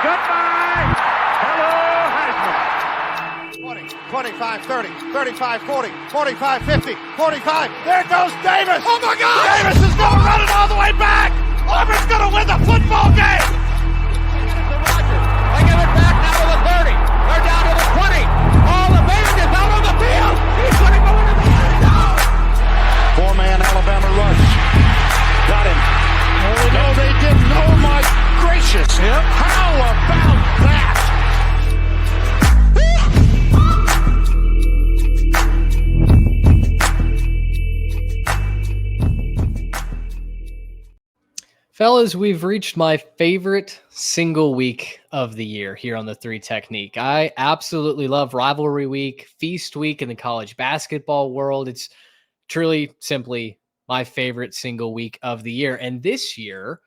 Goodbye. Hello, Heisman. 20, 25, 30, 35, 40, 45, 50, 45. There goes Davis. Oh, my God. Davis is going to run it all the way back. Auburn's going to win the football game. They give it back now to the 30. They're down to the 20. All the base is out on the field. He's going to go into the end zone. Four-man Alabama rush. Got him. No, they didn't. Oh, my gracious. Yep. How about that? Fellas, we've reached my favorite single week of the year here on the Three Technique. I absolutely love Rivalry Week, Feast Week in the college basketball world. It's truly, simply my favorite single week of the year. And this year,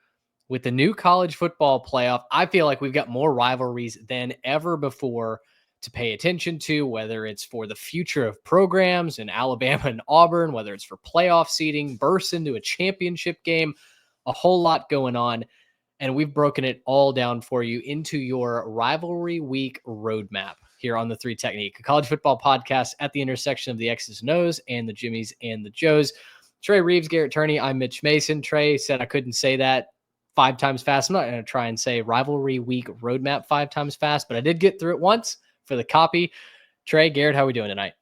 with the new college football playoff, I feel like we've got more rivalries than ever before to pay attention to, whether it's for the future of programs in Alabama and Auburn, whether it's for playoff seeding, bursts into a championship game. A whole lot going on, and we've broken it all down for you into your Rivalry Week roadmap here on the Three Technique, a college football podcast at the intersection of the X's and O's and the Jimmies and the Joes. Trey Reeves, Garrett Turney, I'm Mitch Mason. Trey said I couldn't say that 5 times fast. I'm not going to try and say Rivalry Week roadmap 5 times fast, but I did get through it once for the copy. Trey, Garrett, how are we doing tonight?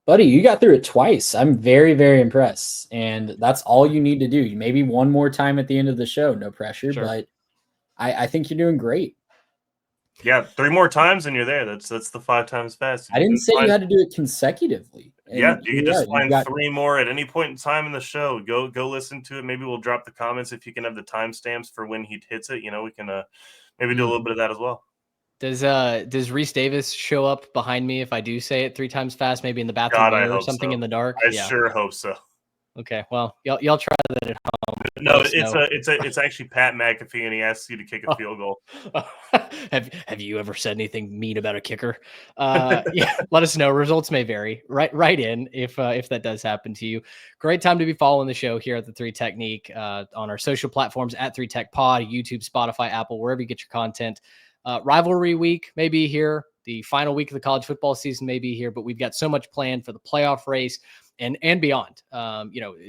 Buddy, you got through it twice. I'm very, very impressed. And that's all you need to do. Maybe one more time at the end of the show. No pressure, sure. But I think you're doing great. Yeah, 3 more times and you're there. That's the 5 times fast. I didn't say you had to do it consecutively. And yeah, you can just find 3 more at any point in time in the show. Go listen to it. Maybe we'll drop the comments if you can have the timestamps for when he hits it. You know, we can maybe do a little bit of that as well. Does Reese Davis show up behind me if I do say it 3 times fast, maybe in the bathroom mirror or something in the dark? I sure hope so. Okay, well, y'all try that at home. No, it's actually Pat McAfee, and he asks you to kick a field goal. Have you ever said anything mean about a kicker? Yeah, let us know. Results may vary. Right in if that does happen to you. Great time to be following the show here at the Three Technique on our social platforms at 3 Tech Pod, YouTube, Spotify, Apple, wherever you get your content. Rivalry week may be here. The final week of the college football season may be here, but we've got so much planned for the playoff race and beyond.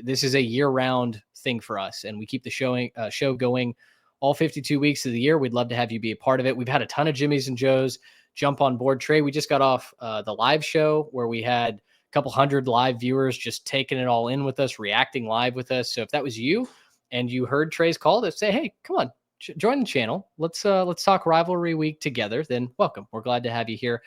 This is a year-round thing for us, and we keep the show going all 52 weeks of the year. We'd love to have you be a part of it. We've had a ton of Jimmies and Joes jump on board. Trey, we just got off the live show where we had a couple hundred live viewers just taking it all in with us, reacting live with us. So if that was you and you heard Trey's call to say, hey, come on, join the channel. Let's talk Rivalry Week together. Then welcome. We're glad to have you here.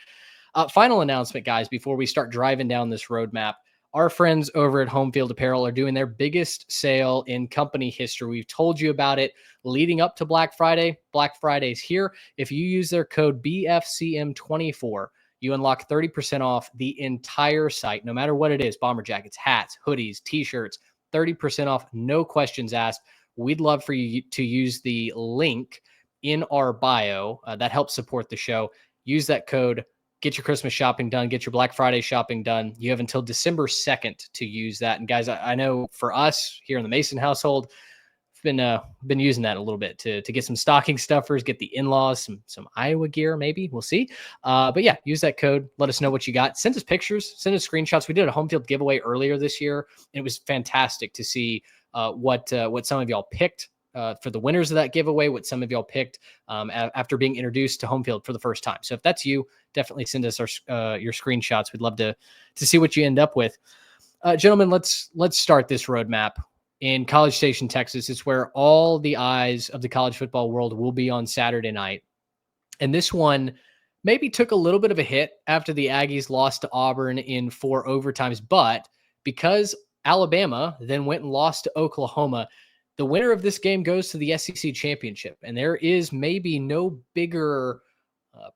Final announcement, guys, before we start driving down this roadmap. Our friends over at Home Field Apparel are doing their biggest sale in company history. We've told you about it leading up to Black Friday. Black Friday's here. If you use their code BFCM24, you unlock 30% off the entire site, no matter what it is. Bomber jackets, hats, hoodies, t-shirts, 30% off, no questions asked. We'd love for you to use the link in our bio. That helps support the show. Use that code. Get your Christmas shopping done. Get your Black Friday shopping done. You have until December 2nd to use that. And guys, I know for us here in the Mason household, I've been using that a little bit to get some stocking stuffers, get the in-laws, some Iowa gear, maybe. We'll see. But yeah, use that code. Let us know what you got. Send us pictures. Send us screenshots. We did a home field giveaway earlier this year, and it was fantastic to see what some of y'all picked for the winners of that giveaway, what some of y'all picked after being introduced to home field for the first time. So if that's you, definitely send us your screenshots. We'd love to see what you end up with. Gentlemen, let's start this roadmap in College Station, Texas. It's where all the eyes of the college football world will be on Saturday night. And this one maybe took a little bit of a hit after the Aggies lost to Auburn in 4 overtimes, but because Alabama then went and lost to Oklahoma, the winner of this game goes to the SEC championship. And there is maybe no bigger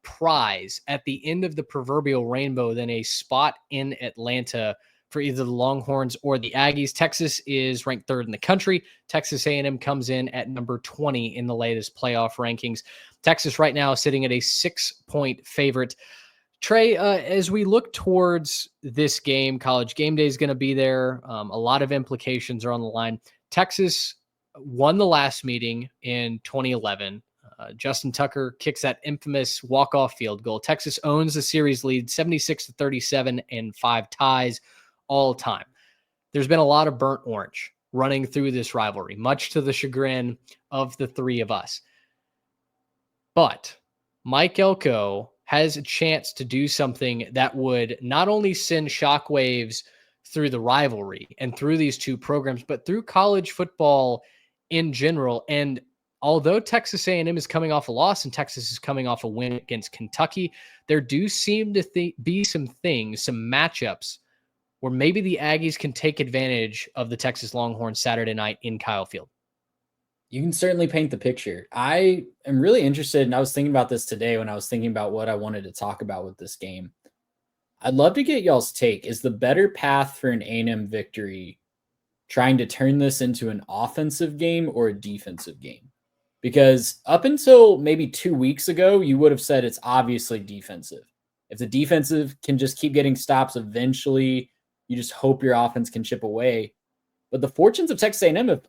prize at the end of the proverbial rainbow than a spot in Atlanta for either the Longhorns or the Aggies. Texas is ranked 3rd in the country. Texas A&M comes in at number 20 in the latest playoff rankings. Texas right now is sitting at a 6-point favorite. Trey, as we look towards this game, College Game Day is going to be there. A lot of implications are on the line. Texas won the last meeting in 2011. Justin Tucker kicks that infamous walk-off field goal. Texas owns the series lead 76-37 and 5 ties all time. There's been a lot of burnt orange running through this rivalry, much to the chagrin of the three of us. But Mike Elko has a chance to do something that would not only send shockwaves through the rivalry and through these two programs, but through college football in general. And although Texas A&M is coming off a loss and Texas is coming off a win against Kentucky, there do seem to be some matchups where maybe the Aggies can take advantage of the Texas Longhorns Saturday night in Kyle Field. You can certainly paint the picture. I am really interested, and I was thinking about this today when I was thinking about what I wanted to talk about with this game. I'd love to get y'all's take. Is the better path for an A&M victory trying to turn this into an offensive game or a defensive game? Because up until maybe 2 weeks ago, you would have said it's obviously defensive. If the defensive can just keep getting stops, eventually you just hope your offense can chip away. But the fortunes of Texas A&M have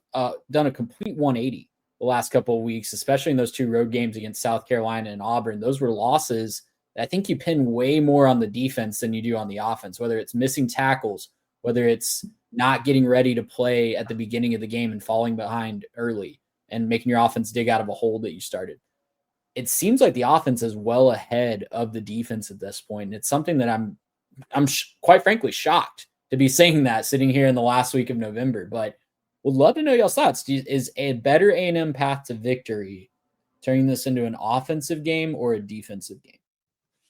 done a complete 180 the last couple of weeks, especially in those 2 road games against South Carolina and Auburn. Those were losses that I think you pin way more on the defense than you do on the offense, whether it's missing tackles, whether it's not getting ready to play at the beginning of the game and falling behind early and making your offense dig out of a hole that you started. It seems like the offense is well ahead of the defense at this point, and it's something that I'm quite frankly shocked to be saying that sitting here in the last week of November, but would love to know y'all's thoughts. Is a better A&M path to victory turning this into an offensive game or a defensive game?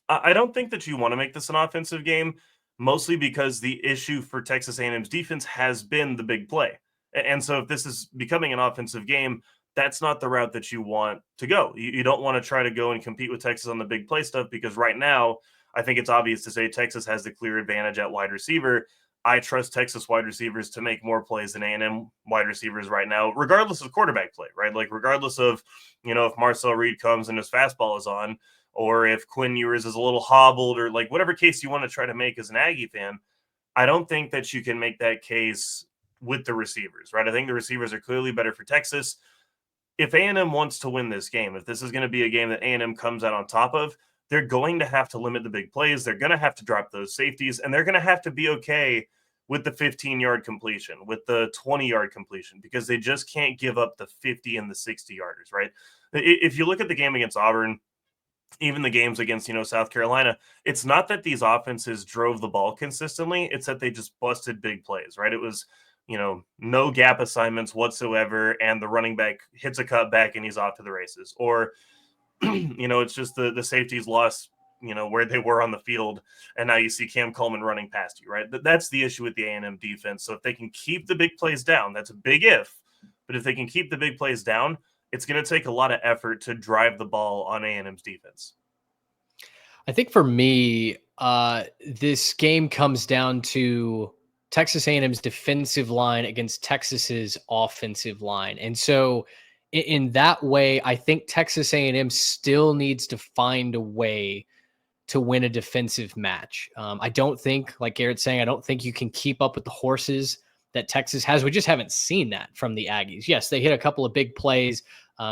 I don't think that you want to make this an offensive game, mostly because the issue for Texas A&M's defense has been the big play. And so if this is becoming an offensive game, that's not the route that you want to go. You don't want to try to go and compete with Texas on the big play stuff, because right now, I think it's obvious to say Texas has the clear advantage at wide receiver. I trust Texas wide receivers to make more plays than A&M wide receivers right now, regardless of quarterback play, right? Like regardless of, if Marcel Reed comes and his fastball is on, or if Quinn Ewers is a little hobbled, or like whatever case you want to try to make as an Aggie fan, I don't think that you can make that case with the receivers, right? I think the receivers are clearly better for Texas. If A&M wants to win this game, if this is going to be a game that A&M comes out on top of, they're going to have to limit the big plays. They're going to have to drop those safeties, and they're going to have to be okay with the 15-yard completion, with the 20-yard completion, because they just can't give up the 50 and the 60-yarders, right? If you look at the game against Auburn, even the games against, South Carolina, it's not that these offenses drove the ball consistently. It's that they just busted big plays, right? It was, no gap assignments whatsoever, and the running back hits a cutback and he's off to the races. Or, it's just the safeties lost, where they were on the field, and now you see Cam Coleman running past you, right? That's the issue with the A&M defense. So if they can keep the big plays down, that's a big if, but if they can keep the big plays down, it's going to take a lot of effort to drive the ball on A&M's defense. I think for me, this game comes down to Texas A&M's defensive line against Texas's offensive line. And so in that way, I think Texas A&M still needs to find a way to win a defensive match. I don't think, like Garrett's saying, I don't think you can keep up with the horses that Texas has. We just haven't seen that from the Aggies. Yes, they hit a couple of big plays.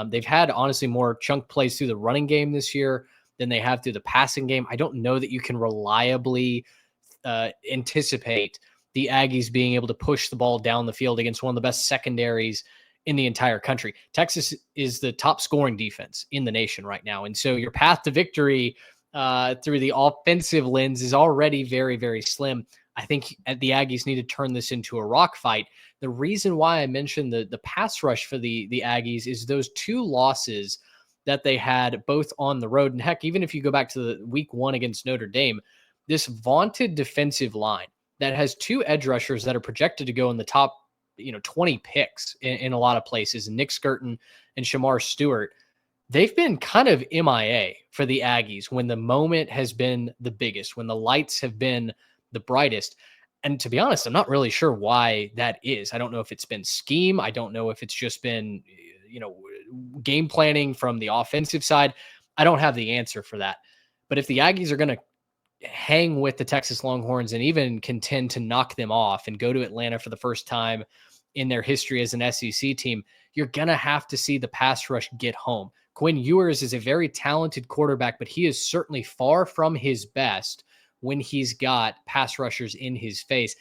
They've had, honestly, more chunk plays through the running game this year than they have through the passing game. I don't know that you can reliably anticipate the Aggies being able to push the ball down the field against one of the best secondaries in the entire country. Texas is the top scoring defense in the nation right now. And so your path to victory through the offensive lens is already very, very slim. I think the Aggies need to turn this into a rock fight. The reason why I mentioned the pass rush for the Aggies is those 2 losses that they had both on the road. And heck, even if you go back to the week 1 against Notre Dame, this vaunted defensive line that has 2 edge rushers that are projected to go in the top 20 picks in a lot of places, Nick Skirton and Shamar Stewart, they've been kind of MIA for the Aggies when the moment has been the biggest, when the lights have been the brightest. And to be honest, I'm not really sure why that is. I don't know if it's been scheme. I don't know if it's just been, game planning from the offensive side. I don't have the answer for that. But if the Aggies are going to hang with the Texas Longhorns and even contend to knock them off and go to Atlanta for the first time in their history as an SEC team, you're going to have to see the pass rush get home. Quinn Ewers is a very talented quarterback, but he is certainly far from his best when he's got pass rushers in his face.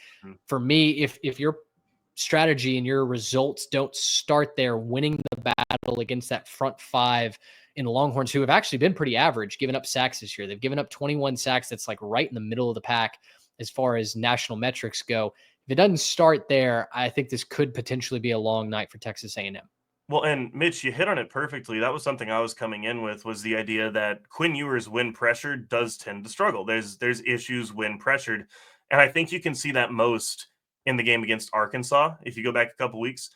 For me, if your strategy and your results don't start there winning the battle against that front five in the Longhorns, who have actually been pretty average, giving up sacks this year. They've given up 21 sacks. That's like right in the middle of the pack as far as national metrics go. If it doesn't start there, I think this could potentially be a long night for Texas A&M. Well, and Mitch, you hit on it perfectly. That was something I was coming in with, was the idea that Quinn Ewers, when pressured, does tend to struggle. There's issues when pressured. And I think you can see that most in the game against Arkansas. If you go back a couple weeks,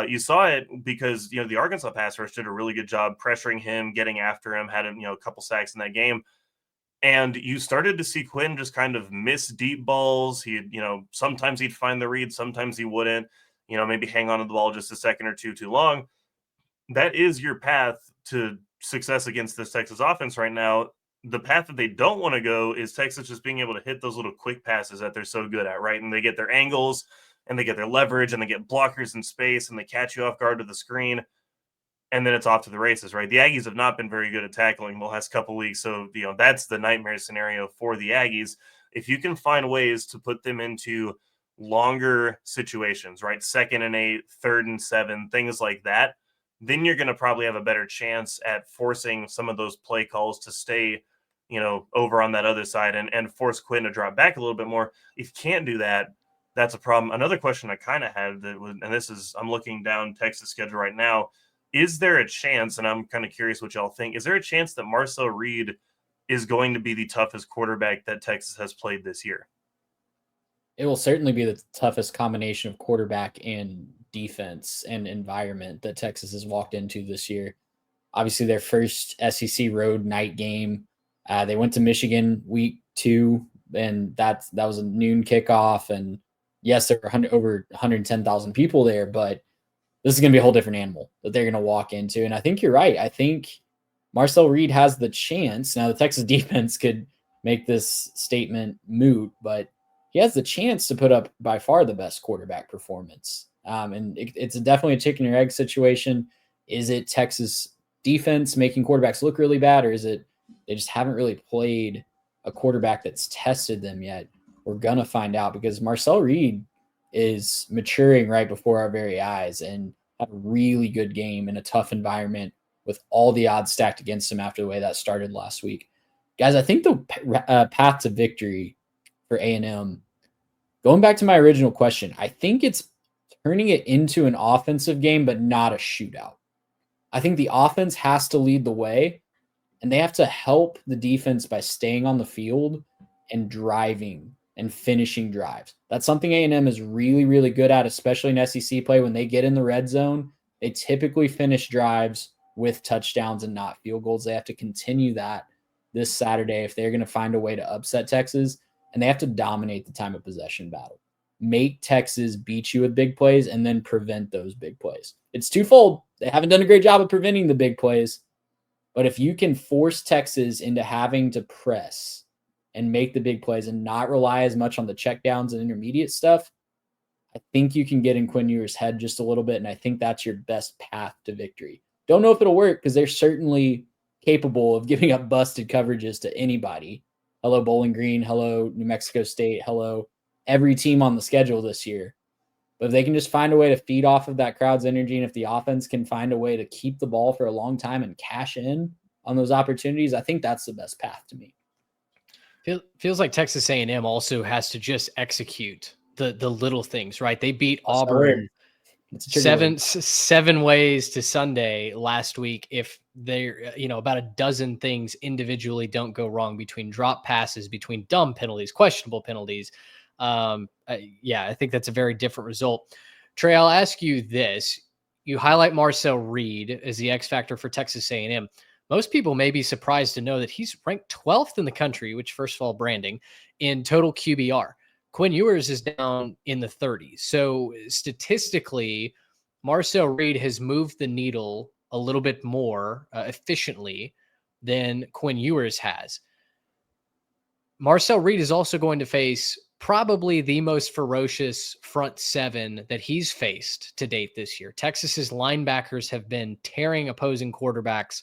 you saw it because, the Arkansas pass rush did a really good job pressuring him, getting after him, had a couple sacks in that game. And you started to see Quinn just kind of miss deep balls. Sometimes he'd find the read, sometimes he wouldn't, maybe hang on to the ball just a second or two too long. That is your path to success against this Texas offense right now. The path that they don't want to go is Texas just being able to hit those little quick passes that they're so good at, right? And they get their angles and they get their leverage and they get blockers in space and they catch you off guard to the screen. And then it's off to the races, right? The Aggies have not been very good at tackling the last couple of weeks. So, that's the nightmare scenario for the Aggies. If you can find ways to put them into longer situations, right? 2nd and 8, 3rd and 7, things like that, then you're going to probably have a better chance at forcing some of those play calls to stay, over on that other side and force Quinn to drop back a little bit more. If you can't do that, that's a problem. Another question I kind of had I'm looking down Texas schedule right now. Is there a chance, and I'm kind of curious what y'all think, is there a chance that Marcel Reed is going to be the toughest quarterback that Texas has played this year? It will certainly be the toughest combination of quarterback and defense and environment that Texas has walked into this year. Obviously, their first SEC road night game, they went to Michigan week 2, and that was a noon kickoff. And yes, there were over 110,000 people there, but this is going to be a whole different animal that they're going to walk into. And I think you're right. I think Marcel Reed has the chance. Now, the Texas defense could make this statement moot, but he has the chance to put up by far the best quarterback performance. And it's definitely a chicken or egg situation. Is it Texas defense making quarterbacks look really bad, or is it they just haven't really played a quarterback that's tested them yet? We're going to find out, because Marcel Reed is maturing right before our very eyes and had a really good game in a tough environment with all the odds stacked against him after the way that started last week. Guys, I think the path to victory for A&M, going back to my original question, I think it's turning it into an offensive game, but not a shootout. I think the offense has to lead the way, and they have to help the defense by staying on the field and driving and finishing drives. That's something A&M is really, really good at, especially in SEC play. When they get in the red zone, they typically finish drives with touchdowns and not field goals. They have to continue that this Saturday if they're going to find a way to upset Texas, and they have to dominate the time of possession battle. Make Texas beat you with big plays and then prevent those big plays. It's twofold. They haven't done a great job of preventing the big plays, but if you can force Texas into having to press and make the big plays and not rely as much on the checkdowns and intermediate stuff, I think you can get in Quinn Ewers' head just a little bit, and I think that's your best path to victory. Don't know if it'll work, because they're certainly capable of giving up busted coverages to anybody. Hello, Bowling Green. Hello, New Mexico State. Hello, every team on the schedule this year. But if they can just find a way to feed off of that crowd's energy, and if the offense can find a way to keep the ball for a long time and cash in on those opportunities, I think that's the best path to me. Feels like Texas A&M also has to just execute the little things, right? They beat Auburn seven ways to Sunday last week. If they're, about a dozen things individually don't go wrong, between drop passes, between dumb penalties, questionable penalties. I think that's a very different result. Trey, I'll ask you this. You highlight Marcel Reed as the X factor for Texas A&M. Most people may be surprised to know that he's ranked 12th in the country, which, first of all, branding, in total QBR. Quinn Ewers is down in the 30s. So statistically, Marcel Reed has moved the needle a little bit more efficiently than Quinn Ewers has. Marcel Reed is also going to face probably the most ferocious front seven that he's faced to date this year. Texas's linebackers have been tearing opposing quarterbacks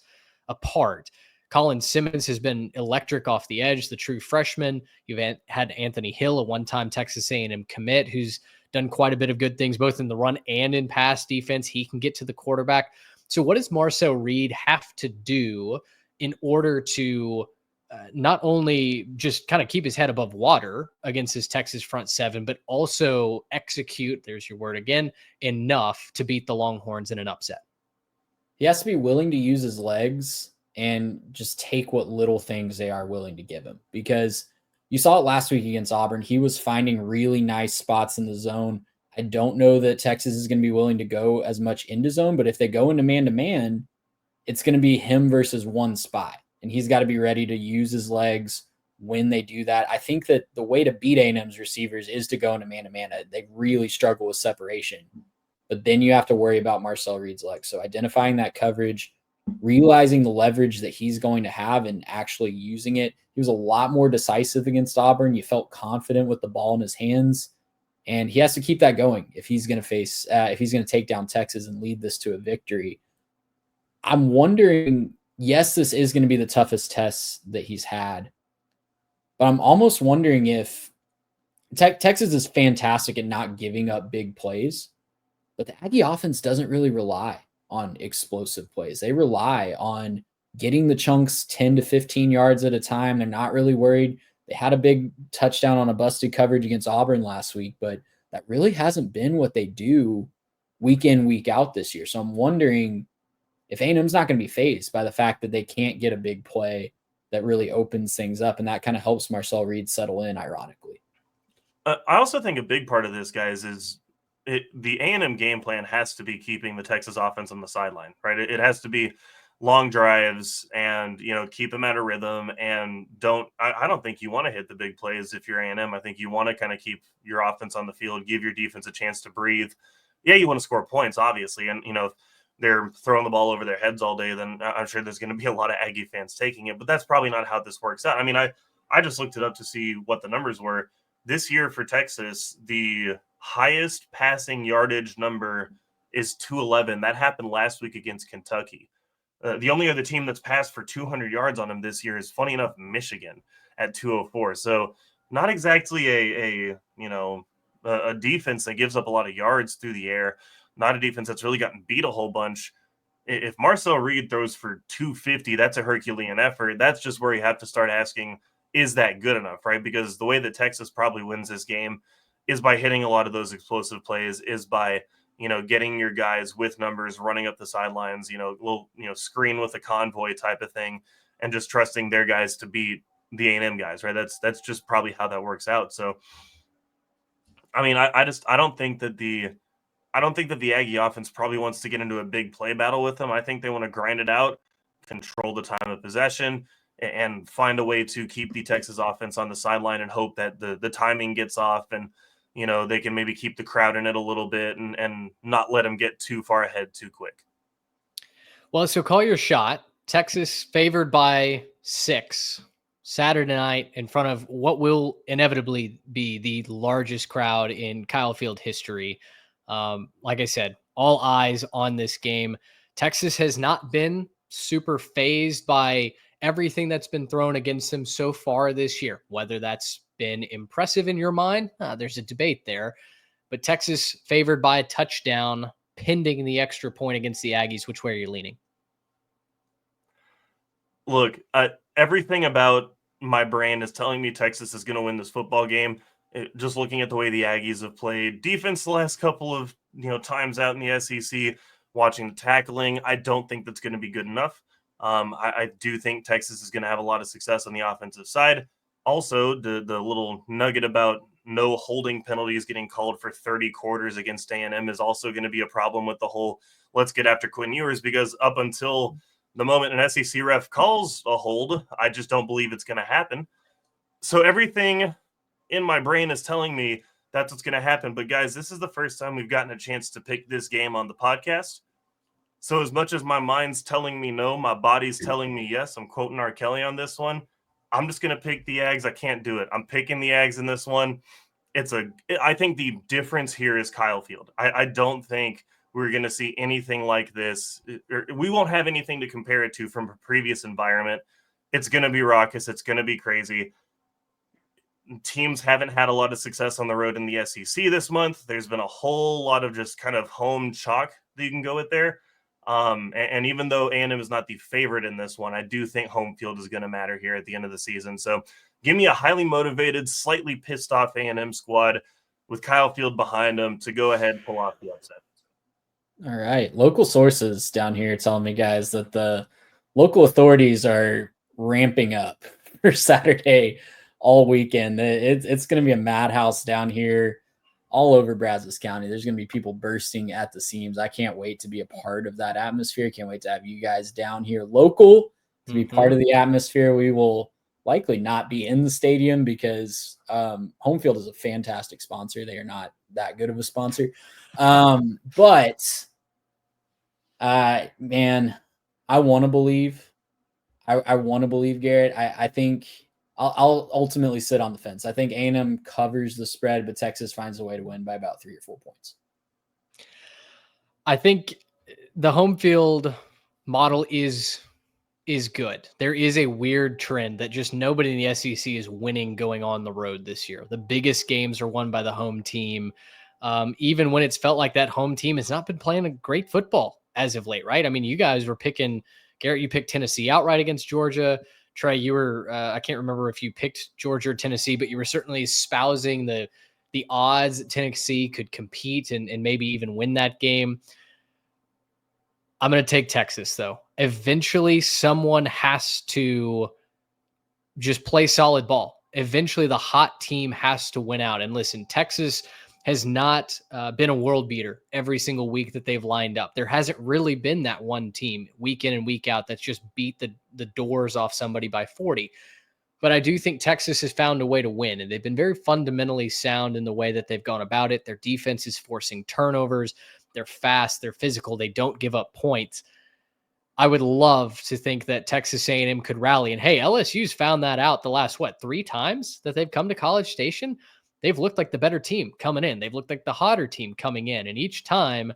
apart. Colin Simmons has been electric off the edge, the true freshman. You've had Anthony Hill, a one-time Texas A&M commit, who's done quite a bit of good things, both in the run and in pass defense. He can get to the quarterback. So what does Marcel Reed have to do in order to not only just kind of keep his head above water against his Texas front seven, but also execute, there's your word again, enough to beat the Longhorns in an upset? He has to be willing to use his legs and just take what little things they are willing to give him, because you saw it last week against Auburn. He was finding really nice spots in the zone. I don't know that Texas is going to be willing to go as much into zone, but if they go into man-to-man, it's going to be him versus one spot, and he's got to be ready to use his legs when they do that. I think that the way to beat A&M's receivers is to go into man-to-man. They really struggle with separation, but then you have to worry about Marcel Reed's legs. So identifying that coverage, realizing the leverage that he's going to have and actually using it. He was a lot more decisive against Auburn. You felt confident with the ball in his hands, and he has to keep that going if he's going to take down Texas and lead this to a victory. I'm wondering, yes, this is going to be the toughest test that he's had, but I'm almost wondering if Texas is fantastic at not giving up big plays, but the Aggie offense doesn't really rely on explosive plays. They rely on getting the chunks 10 to 15 yards at a time. They're not really worried. They had a big touchdown on a busted coverage against Auburn last week, but that really hasn't been what they do week in, week out this year. So I'm wondering if A&M's not going to be fazed by the fact that they can't get a big play that really opens things up, and that kind of helps Marcel Reed settle in, ironically. I also think a big part of this, guys, is the A&M game plan has to be keeping the Texas offense on the sideline, right? It has to be long drives and, keep them at a rhythm, and I don't think you want to hit the big plays if you're A&M. I think you want to kind of keep your offense on the field, give your defense a chance to breathe. Yeah, you want to score points, obviously. And, if they're throwing the ball over their heads all day, then I'm sure there's going to be a lot of Aggie fans taking it, but that's probably not how this works out. I mean, I just looked it up to see what the numbers were. This year for Texas, the highest passing yardage number is 211. That happened last week against Kentucky. The only other team that's passed for 200 yards on them this year is, funny enough, Michigan at 204. So not exactly a defense that gives up a lot of yards through the air. Not a defense that's really gotten beat a whole bunch. If Marcel Reed throws for 250, that's a Herculean effort. That's just where you have to start asking, is that good enough, right? Because the way that Texas probably wins this game is by hitting a lot of those explosive plays, is by getting your guys with numbers, running up the sidelines, little screen with a convoy type of thing, and just trusting their guys to beat the A&M guys, right? That's just probably how that works out. So, I mean, I don't think that the Aggie offense probably wants to get into a big play battle with them. I think they want to grind it out, control the time of possession, and find a way to keep the Texas offense on the sideline and hope that the timing gets off, and they can maybe keep the crowd in it a little bit and not let them get too far ahead too quick. Well, so call your shot. Texas favored by 6 Saturday night in front of what will inevitably be the largest crowd in Kyle Field history. Like I said, all eyes on this game. Texas has not been super fazed by everything that's been thrown against them so far this year. Whether that's been impressive in your mind, there's a debate there. But Texas favored by a touchdown, pending the extra point against the Aggies. Which way are you leaning? Look, everything about my brain is telling me Texas is going to win this football game. Just looking at the way the Aggies have played defense the last couple of times out in the SEC, watching the tackling, I don't think that's going to be good enough. I do think Texas is going to have a lot of success on the offensive side. Also, the little nugget about no holding penalties getting called for 30 quarters against A&M is also going to be a problem with the whole let's get after Quinn Ewers, because up until the moment an SEC ref calls a hold, I just don't believe it's going to happen. So everything in my brain is telling me that's what's going to happen. But guys, this is the first time we've gotten a chance to pick this game on the podcast. So as much as my mind's telling me no, my body's telling me yes. I'm quoting R. Kelly on this one. I'm just going to pick the Ags. I can't do it. I'm picking the Ags in this one. I think the difference here is Kyle Field. I don't think we're going to see anything like this. We won't have anything to compare it to from a previous environment. It's going to be raucous. It's going to be crazy. Teams haven't had a lot of success on the road in the SEC this month. There's been a whole lot of just kind of home chalk that you can go with there. And even though A&M is not the favorite in this one, I do think home field is going to matter here at the end of the season. So give me a highly motivated, slightly pissed off A&M squad with Kyle Field behind them to go ahead and pull off the upset. All right. Local sources down here telling me, guys, that the local authorities are ramping up for Saturday all weekend. It's going to be a madhouse down here all over Brazos County. There's going to be people bursting at the seams. I can't wait to be a part of that atmosphere. Can't wait to have you guys down here local to be part of the atmosphere. We will likely not be in the stadium because Home Field is a fantastic sponsor. They are not that good of a sponsor. But man, I want to believe. I want to believe, Garrett. I think I'll ultimately sit on the fence. I think A&M covers the spread, but Texas finds a way to win by about 3 or 4 points. I think the home field model is good. There is a weird trend that just nobody in the SEC is winning going on the road this year. The biggest games are won by the home team. Even when it's felt like that home team has not been playing a great football as of late, right? I mean, you guys were picking, Garrett, you picked Tennessee outright against Georgia. Trey, you were, I can't remember if you picked Georgia or Tennessee, but you were certainly espousing the odds that Tennessee could compete and maybe even win that game. I'm going to take Texas, though. Eventually, someone has to just play solid ball. Eventually, the hot team has to win out. And listen, Texas has not been a world beater every single week that they've lined up. There hasn't really been that one team week in and week out that's just beat the doors off somebody by 40. But I do think Texas has found a way to win, and they've been very fundamentally sound in the way that they've gone about it. Their defense is forcing turnovers. They're fast. They're physical. They don't give up points. I would love to think that Texas A&M could rally. And hey, LSU's found that out the last, 3 times that they've come to College Station? They've looked like the better team coming in. They've looked like the hotter team coming in. And each time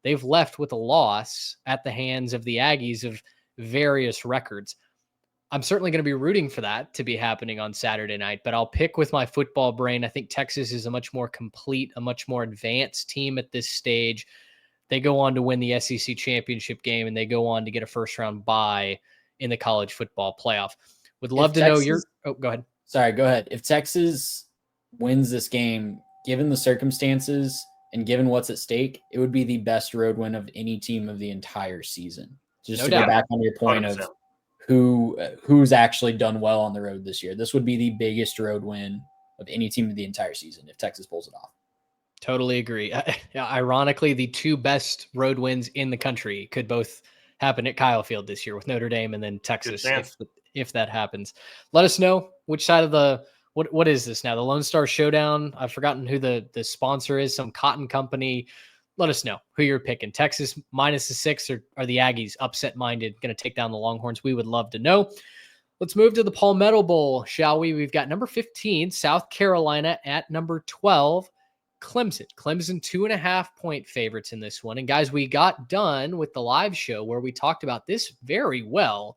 they've left with a loss at the hands of the Aggies of various records. I'm certainly going to be rooting for that to be happening on Saturday night, but I'll pick with my football brain. I think Texas is a much more complete, a much more advanced team at this stage. They go on to win the SEC championship game, and they go on to get a first-round bye in the college football playoff. Would love to know your – oh, go ahead. Sorry, go ahead. If Texas wins this game, given the circumstances and given what's at stake, it would be the best road win of any team of the entire season. Just to go back on your point 100%. Of who's actually done well on the road this year. This would be the biggest road win of any team of the entire season if Texas pulls it off. Totally agree. Ironically, the 2 best road wins in the country could both happen at Kyle Field this year with Notre Dame and then Texas if that happens. Let us know which side of the what is this now? The Lone Star Showdown? I've forgotten who the sponsor is, some cotton company. Let us know who you're picking. Texas minus the 6 or are the Aggies upset-minded, going to take down the Longhorns? We would love to know. Let's move to the Palmetto Bowl, shall we? We've got number 15, South Carolina at number 12, Clemson. Clemson 2.5-point favorites in this one. And guys, we got done with the live show where we talked about this very well.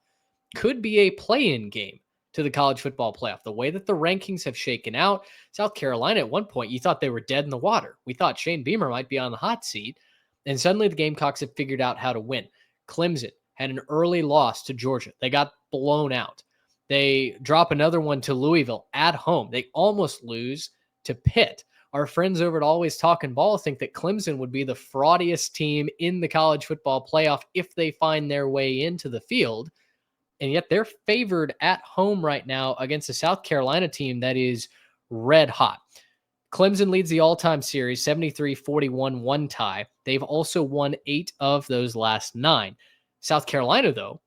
Could be a play-in game to the college football playoff. The way that the rankings have shaken out, South Carolina at one point, you thought they were dead in the water. We thought Shane Beamer might be on the hot seat. And suddenly the Gamecocks have figured out how to win. Clemson had an early loss to Georgia. They got blown out. They drop another one to Louisville at home. They almost lose to Pitt. Our friends over at Always Talking Ball think that Clemson would be the fraudiest team in the college football playoff if they find their way into the field. And yet they're favored at home right now against a South Carolina team that is red hot. Clemson leads the all-time series, 73-41, one tie. They've also won 8 of those last 9. South Carolina, though,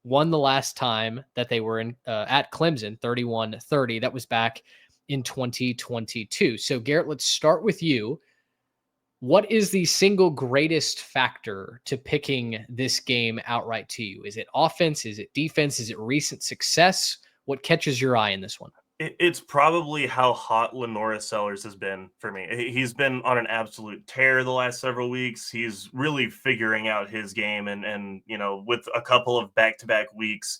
won the last time that they were in at Clemson, 31-30. That was back in 2022. So, Garrett, let's start with you. What is the single greatest factor to picking this game outright to you? Is it offense? Is it defense? Is it recent success? What catches your eye in this one? It's probably how hot Lenora Sellers has been for me. He's been on an absolute tear the last several weeks. He's really figuring out his game, and with a couple of back-to-back weeks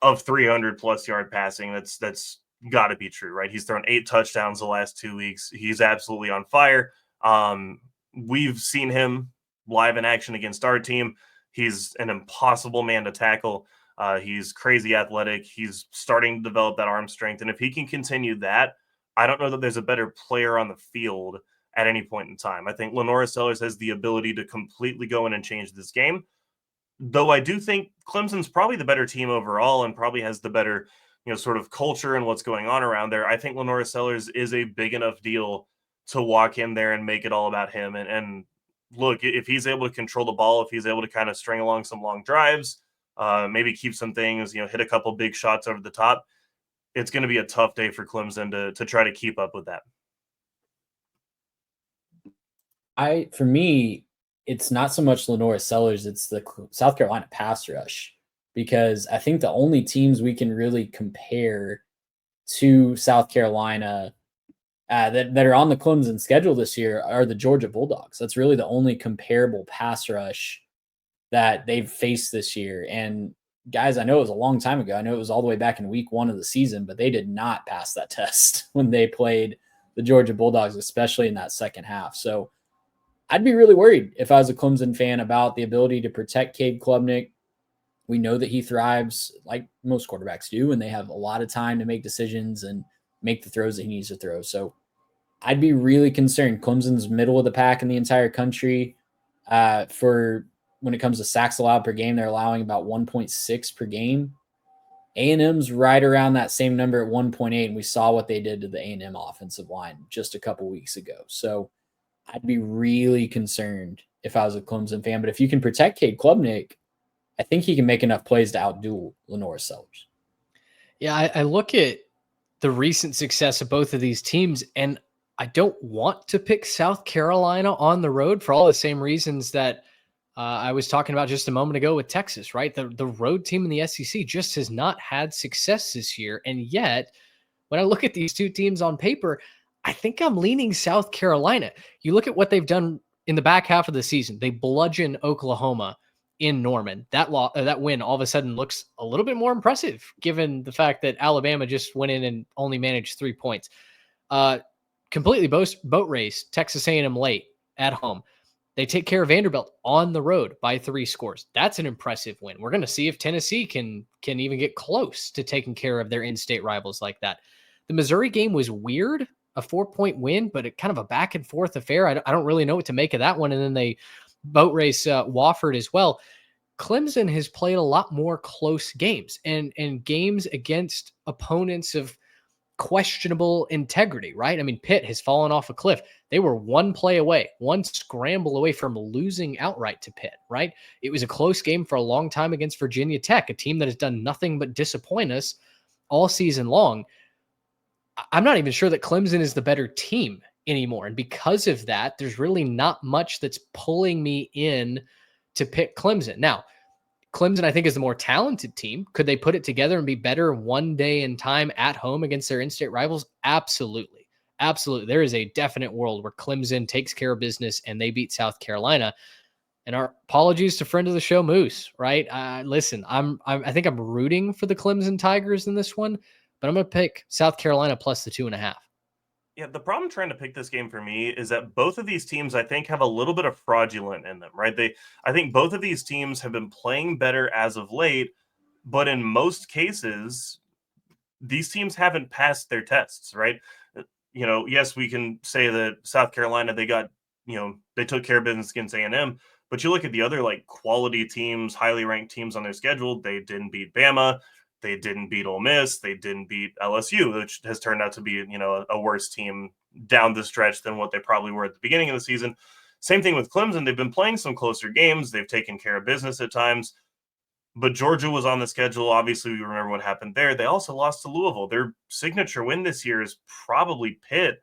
of 300 plus yard passing, that's got to be true, right? He's thrown 8 touchdowns the last 2 weeks. He's absolutely on fire. We've seen him live in action against our team. He's an impossible man to tackle. He's crazy athletic. He's starting to develop that arm strength. And if he can continue that, I don't know that there's a better player on the field at any point in time. I think Lenora Sellers has the ability to completely go in and change this game. Though I do think Clemson's probably the better team overall and probably has the better, sort of culture and what's going on around there. I think Lenora Sellers is a big enough deal to walk in there and make it all about him. And look, if he's able to control the ball, if he's able to kind of string along some long drives, maybe keep some things, hit a couple big shots over the top, it's going to be a tough day for Clemson to try to keep up with that. For me, it's not so much Lenora Sellers, it's the South Carolina pass rush, because I think the only teams we can really compare to South Carolina that are on the Clemson schedule this year are the Georgia Bulldogs. That's really the only comparable pass rush that they've faced this year. And guys, I know it was a long time ago. I know it was all the way back in week 1 of the season, but they did not pass that test when they played the Georgia Bulldogs, especially in that second half. So I'd be really worried if I was a Clemson fan about the ability to protect Cade Klubnik. We know that he thrives like most quarterbacks do, and they have a lot of time to make decisions and make the throws that he needs to throw. So I'd be really concerned. Clemson's middle of the pack in the entire country for when it comes to sacks allowed per game. They're allowing about 1.6 per game. A&M's right around that same number at 1.8, and we saw what they did to the A&M offensive line just a couple weeks ago. So I'd be really concerned if I was a Clemson fan. But if you can protect Cade Klubnik, I think he can make enough plays to outduel Lenora Sellers. Yeah, I look at the recent success of both of these teams, and I don't want to pick South Carolina on the road for all the same reasons that I was talking about just a moment ago with Texas, right? The road team in the SEC just has not had success this year. And yet, when I look at these two teams on paper, I think I'm leaning South Carolina. You look at what they've done in the back half of the season. They bludgeon Oklahoma in Norman. That win all of a sudden looks a little bit more impressive, given the fact that Alabama just went in and only managed 3 points. Completely boat race Texas A&M late at home. They take care of Vanderbilt on the road by 3 scores. That's an impressive win. We're going to see if Tennessee can even get close to taking care of their in-state rivals like that. The Missouri game was weird, a 4-point win, but it kind of a back and forth affair. I don't really know what to make of that one. And then they boat race Wofford as well. Clemson has played a lot more close games and games against opponents of questionable integrity, right? I mean, Pitt has fallen off a cliff. They were one play away, one scramble away from losing outright to Pitt, right? It was a close game for a long time against Virginia Tech, a team that has done nothing but disappoint us all season long. I'm not even sure that Clemson is the better team anymore. And because of that, there's really not much that's pulling me in to pick Clemson. Now, Clemson, I think, is the more talented team. Could they put it together and be better one day in time at home against their in-state rivals? Absolutely. Absolutely. There is a definite world where Clemson takes care of business and they beat South Carolina. And our apologies to friend of the show, Moose, right? Listen, I think I'm rooting for the Clemson Tigers in this one, but I'm going to pick South Carolina plus the 2.5. Yeah, the problem trying to pick this game for me is that both of these teams, I think, have a little bit of fraudulent in them, right? I think both of these teams have been playing better as of late, but in most cases, these teams haven't passed their tests, right? Yes, we can say that South Carolina, they took care of business against A&M, but you look at the other quality teams, highly ranked teams on their schedule, they didn't beat Bama. They didn't beat Ole Miss. They didn't beat LSU, which has turned out to be, a worse team down the stretch than what they probably were at the beginning of the season. Same thing with Clemson. They've been playing some closer games. They've taken care of business at times. But Georgia was on the schedule. Obviously, we remember what happened there. They also lost to Louisville. Their signature win this year is probably Pitt,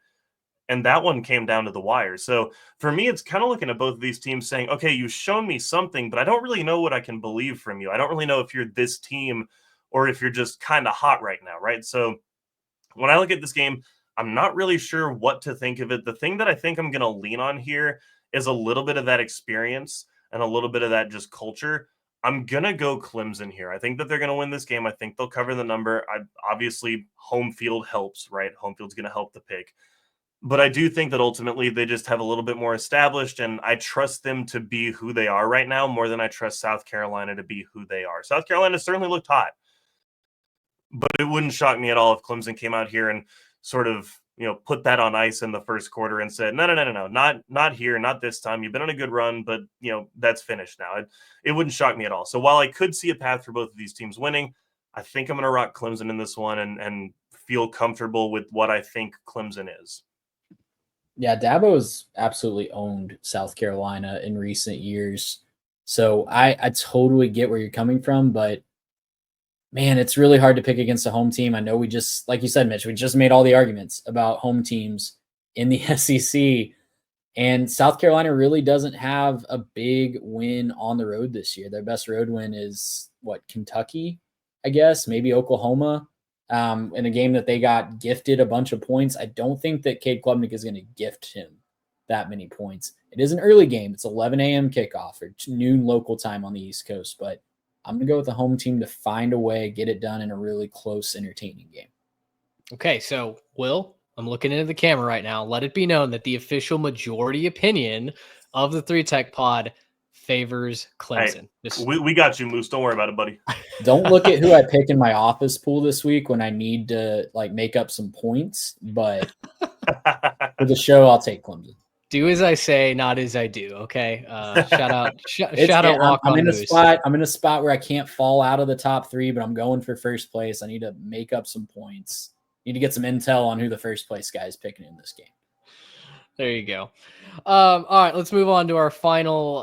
and that one came down to the wire. So for me, it's kind of looking at both of these teams saying, okay, you've shown me something, but I don't really know what I can believe from you. I don't really know if you're this team or if you're just kind of hot right now, right? So When I look at this game, I'm not really sure what to think of it. The thing that I think I'm going to lean on here is a little bit of that experience and a little bit of that just culture. I'm going to go Clemson here. I think that they're going to win this game. I think they'll cover the number. Obviously, home field helps, right? Home field's going to help the pick. But I do think that ultimately they just have a little bit more established, and I trust them to be who they are right now more than I trust South Carolina to be who they are. South Carolina certainly looked hot, but it wouldn't shock me at all if Clemson came out here and sort of, put that on ice in the first quarter and said, no, not here, not this time. You've been on a good run, but that's finished now. It wouldn't shock me at all. So while I could see a path for both of these teams winning, I think I'm going to rock Clemson in this one and feel comfortable with what I think Clemson is. Yeah, Dabo's absolutely owned South Carolina in recent years. So I totally get where you're coming from, but man, it's really hard to pick against a home team. I know we just, like you said, Mitch, we just made all the arguments about home teams in the SEC, and South Carolina really doesn't have a big win on the road this year. Their best road win is Kentucky, I guess, maybe Oklahoma, in a game that they got gifted a bunch of points. I don't think that Cade Klubnik is going to gift him that many points. It is an early game. It's 11 a.m. kickoff or noon local time on the East Coast, but I'm going to go with the home team to find a way, get it done in a really close, entertaining game. Okay, so Will, I'm looking into the camera right now. Let it be known that the official majority opinion of the 3 Tech Pod favors Clemson. Hey, we got you, Moose. Don't worry about it, buddy. Don't look at who I pick in my office pool this week when I need to make up some points, but for the show, I'll take Clemson. Do as I say, not as I do. Okay. Shout out. Shout out. I'm in a spot. I'm in a spot where I can't fall out of the top 3, but I'm going for first place. I need to make up some points. Need to get some intel on who the first place guy is picking in this game. There you go. All right, let's move on to our final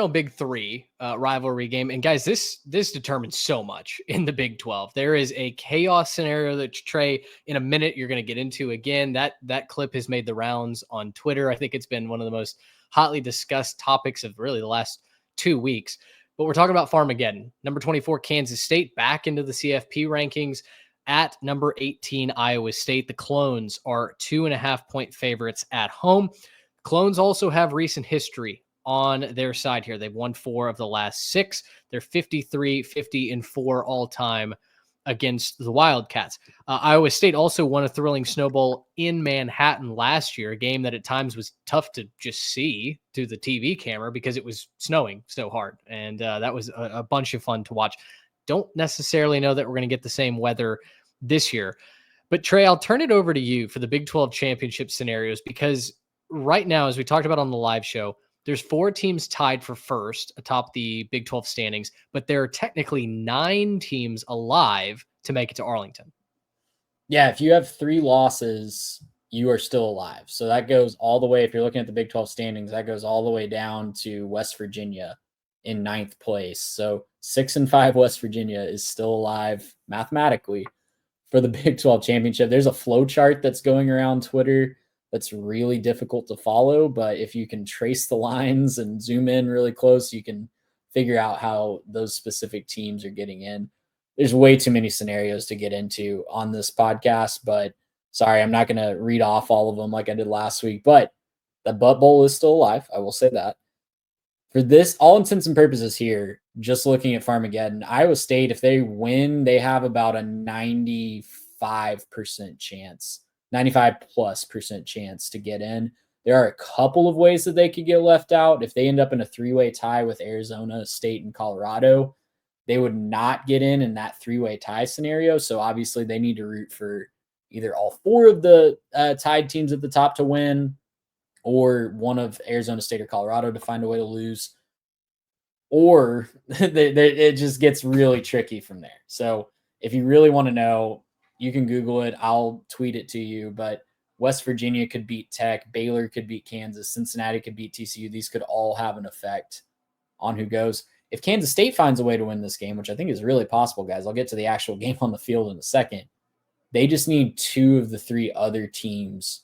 Big 3 rivalry game. And guys, this determines so much in the Big 12. There is a chaos scenario that Trey, in a minute, you're going to get into again. That clip has made the rounds on Twitter. I think it's been one of the most hotly discussed topics of really the last 2 weeks. But we're talking about Farmaggedon. Number 24, Kansas State, back into the CFP rankings. At number 18, Iowa State. The Clones are 2.5-point favorites at home. Clones also have recent history on their side here. They've won 4 of the last 6. They're 53-50-4 all time against the Wildcats. Iowa State also won a thrilling snowball in Manhattan last year, a game that at times was tough to just see through the TV camera because it was snowing so hard. And that was a bunch of fun to watch. Don't necessarily know that we're going to get the same weather this year. But Trey, I'll turn it over to you for the Big 12 championship scenarios, because right now, as we talked about on the live show, there's 4 teams tied for first atop the Big 12 standings, but there are technically 9 teams alive to make it to Arlington. Yeah, if you have 3 losses, you are still alive. So that goes all the way, if you're looking at the Big 12 standings, that goes all the way down to West Virginia in 9th place. So 6-5 West Virginia is still alive mathematically for the Big 12 championship. There's a flow chart that's going around Twitter that's really difficult to follow, but if you can trace the lines and zoom in really close, you can figure out how those specific teams are getting in. There's way too many scenarios to get into on this podcast, but sorry, I'm not going to read off all of them like I did last week, but the Butt Bowl is still alive. I will say that. For this, all intents and purposes here, just looking at Farmageddon, Iowa State, if they win, they have about a 95% chance, 95+% chance to get in. There are a couple of ways that they could get left out. If they end up in a 3-way tie with Arizona State and Colorado, they would not get in that 3-way tie scenario. So obviously they need to root for either all 4 of the tied teams at the top to win, or one of Arizona State or Colorado to find a way to lose, or it just gets really tricky from there. So if you really want to know, you can Google it. I'll tweet it to you, but West Virginia could beat Tech, Baylor could beat Kansas, Cincinnati could beat TCU. These could all have an effect on who goes. If Kansas State finds a way to win this game, which I think is really possible, guys, I'll get to the actual game on the field in a second. They just need 2 of the 3 other teams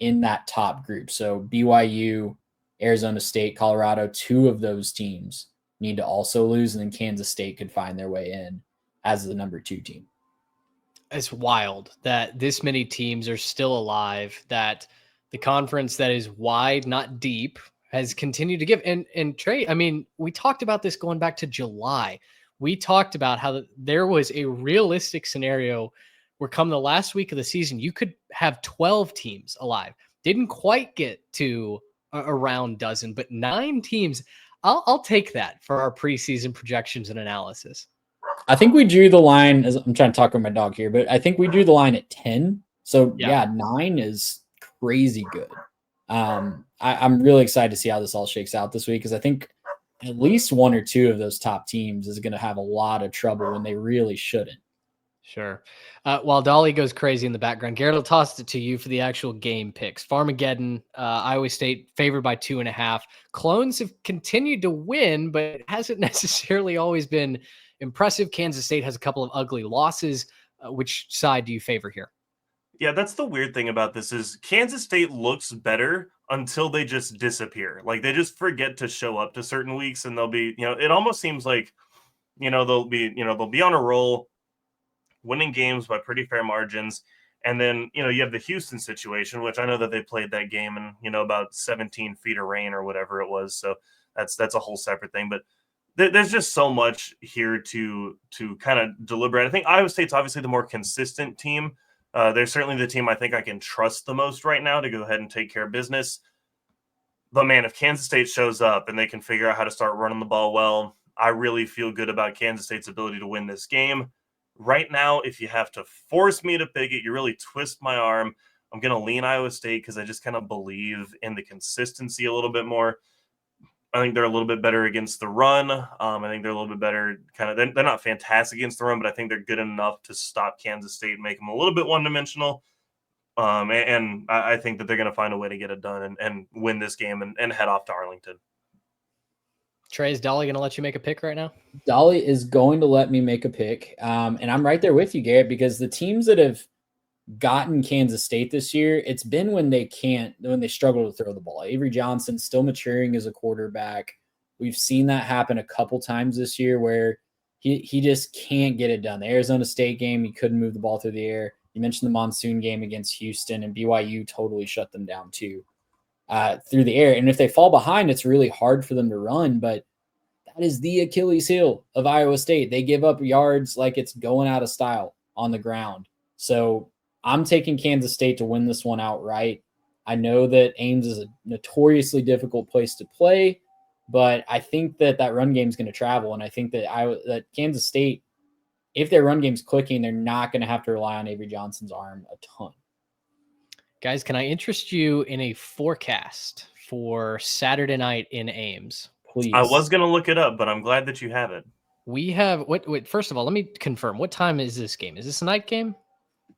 in that top group. So BYU, Arizona State, Colorado, 2 of those teams need to also lose, and then Kansas State could find their way in as the number 2 team. it's wild that this many teams are still alive, that the conference that is wide, not deep, has continued to give. And Trey, I mean, we talked about this going back to July. We talked about how there was a realistic scenario where come the last week of the season, you could have 12 teams alive. Didn't quite get to around dozen, but 9 teams. I'll take that for our preseason projections and analysis. I think we drew the line, as I'm trying to talk with my dog here, but I think we drew the line at 10. So yeah 9 is crazy good. I'm really excited to see how this all shakes out this week, because I think at least 1 or 2 of those top teams is going to have a lot of trouble when they really shouldn't. Sure. While Dolly goes crazy in the background, Garrett, will toss it to you for the actual game picks. Farmaggedon, Iowa State favored by 2.5. Clones have continued to win, but it hasn't necessarily always been impressive. Kansas State has a couple of ugly losses. Which side do you favor here? Yeah, that's the weird thing about this is Kansas State looks better until they just disappear. Like they just forget to show up to certain weeks, and they'll be, it almost seems like, they'll be on a roll, winning games by pretty fair margins. And then, you have the Houston situation, which I know that they played that game in, about 17 feet of rain or whatever it was. So that's a whole separate thing. But there's just so much here to kind of deliberate. I think Iowa State's obviously the more consistent team. They're certainly the team I think I can trust the most right now to go ahead and take care of business. But man, if Kansas State shows up and they can figure out how to start running the ball well, I really feel good about Kansas State's ability to win this game. Right now, if you have to force me to pick it, you really twist my arm. I'm going to lean Iowa State because I just kind of believe in the consistency a little bit more. I think they're a little bit better against the run. I think they're a little bit better. They're not fantastic against the run, but I think they're good enough to stop Kansas State and make them a little bit one-dimensional. And I think that they're going to find a way to get it done and win this game and head off to Arlington. Trey, is Dolly going to let you make a pick right now? Dolly is going to let me make a pick. And I'm right there with you, Garrett, because the teams that have gotten Kansas State this year, it's been when they struggle to throw the ball. Avery Johnson still maturing as a quarterback. We've seen that happen a couple times this year where he just can't get it done. The Arizona State game, he couldn't move the ball through the air. You mentioned the monsoon game against Houston, and BYU totally shut them down too. Through the air. And if they fall behind, it's really hard for them to run, but that is the Achilles heel of Iowa State. They give up yards like it's going out of style on the ground. So I'm taking Kansas State to win this one outright. I know that Ames is a notoriously difficult place to play, but I think that run game is going to travel. And I think that Kansas State, if their run game's clicking, they're not going to have to rely on Avery Johnson's arm a ton. Guys, can I interest you in a forecast for Saturday night in Ames? Please. I was going to look it up, but I'm glad that you have it. We have first of all, let me confirm. What time is this game? Is this a night game?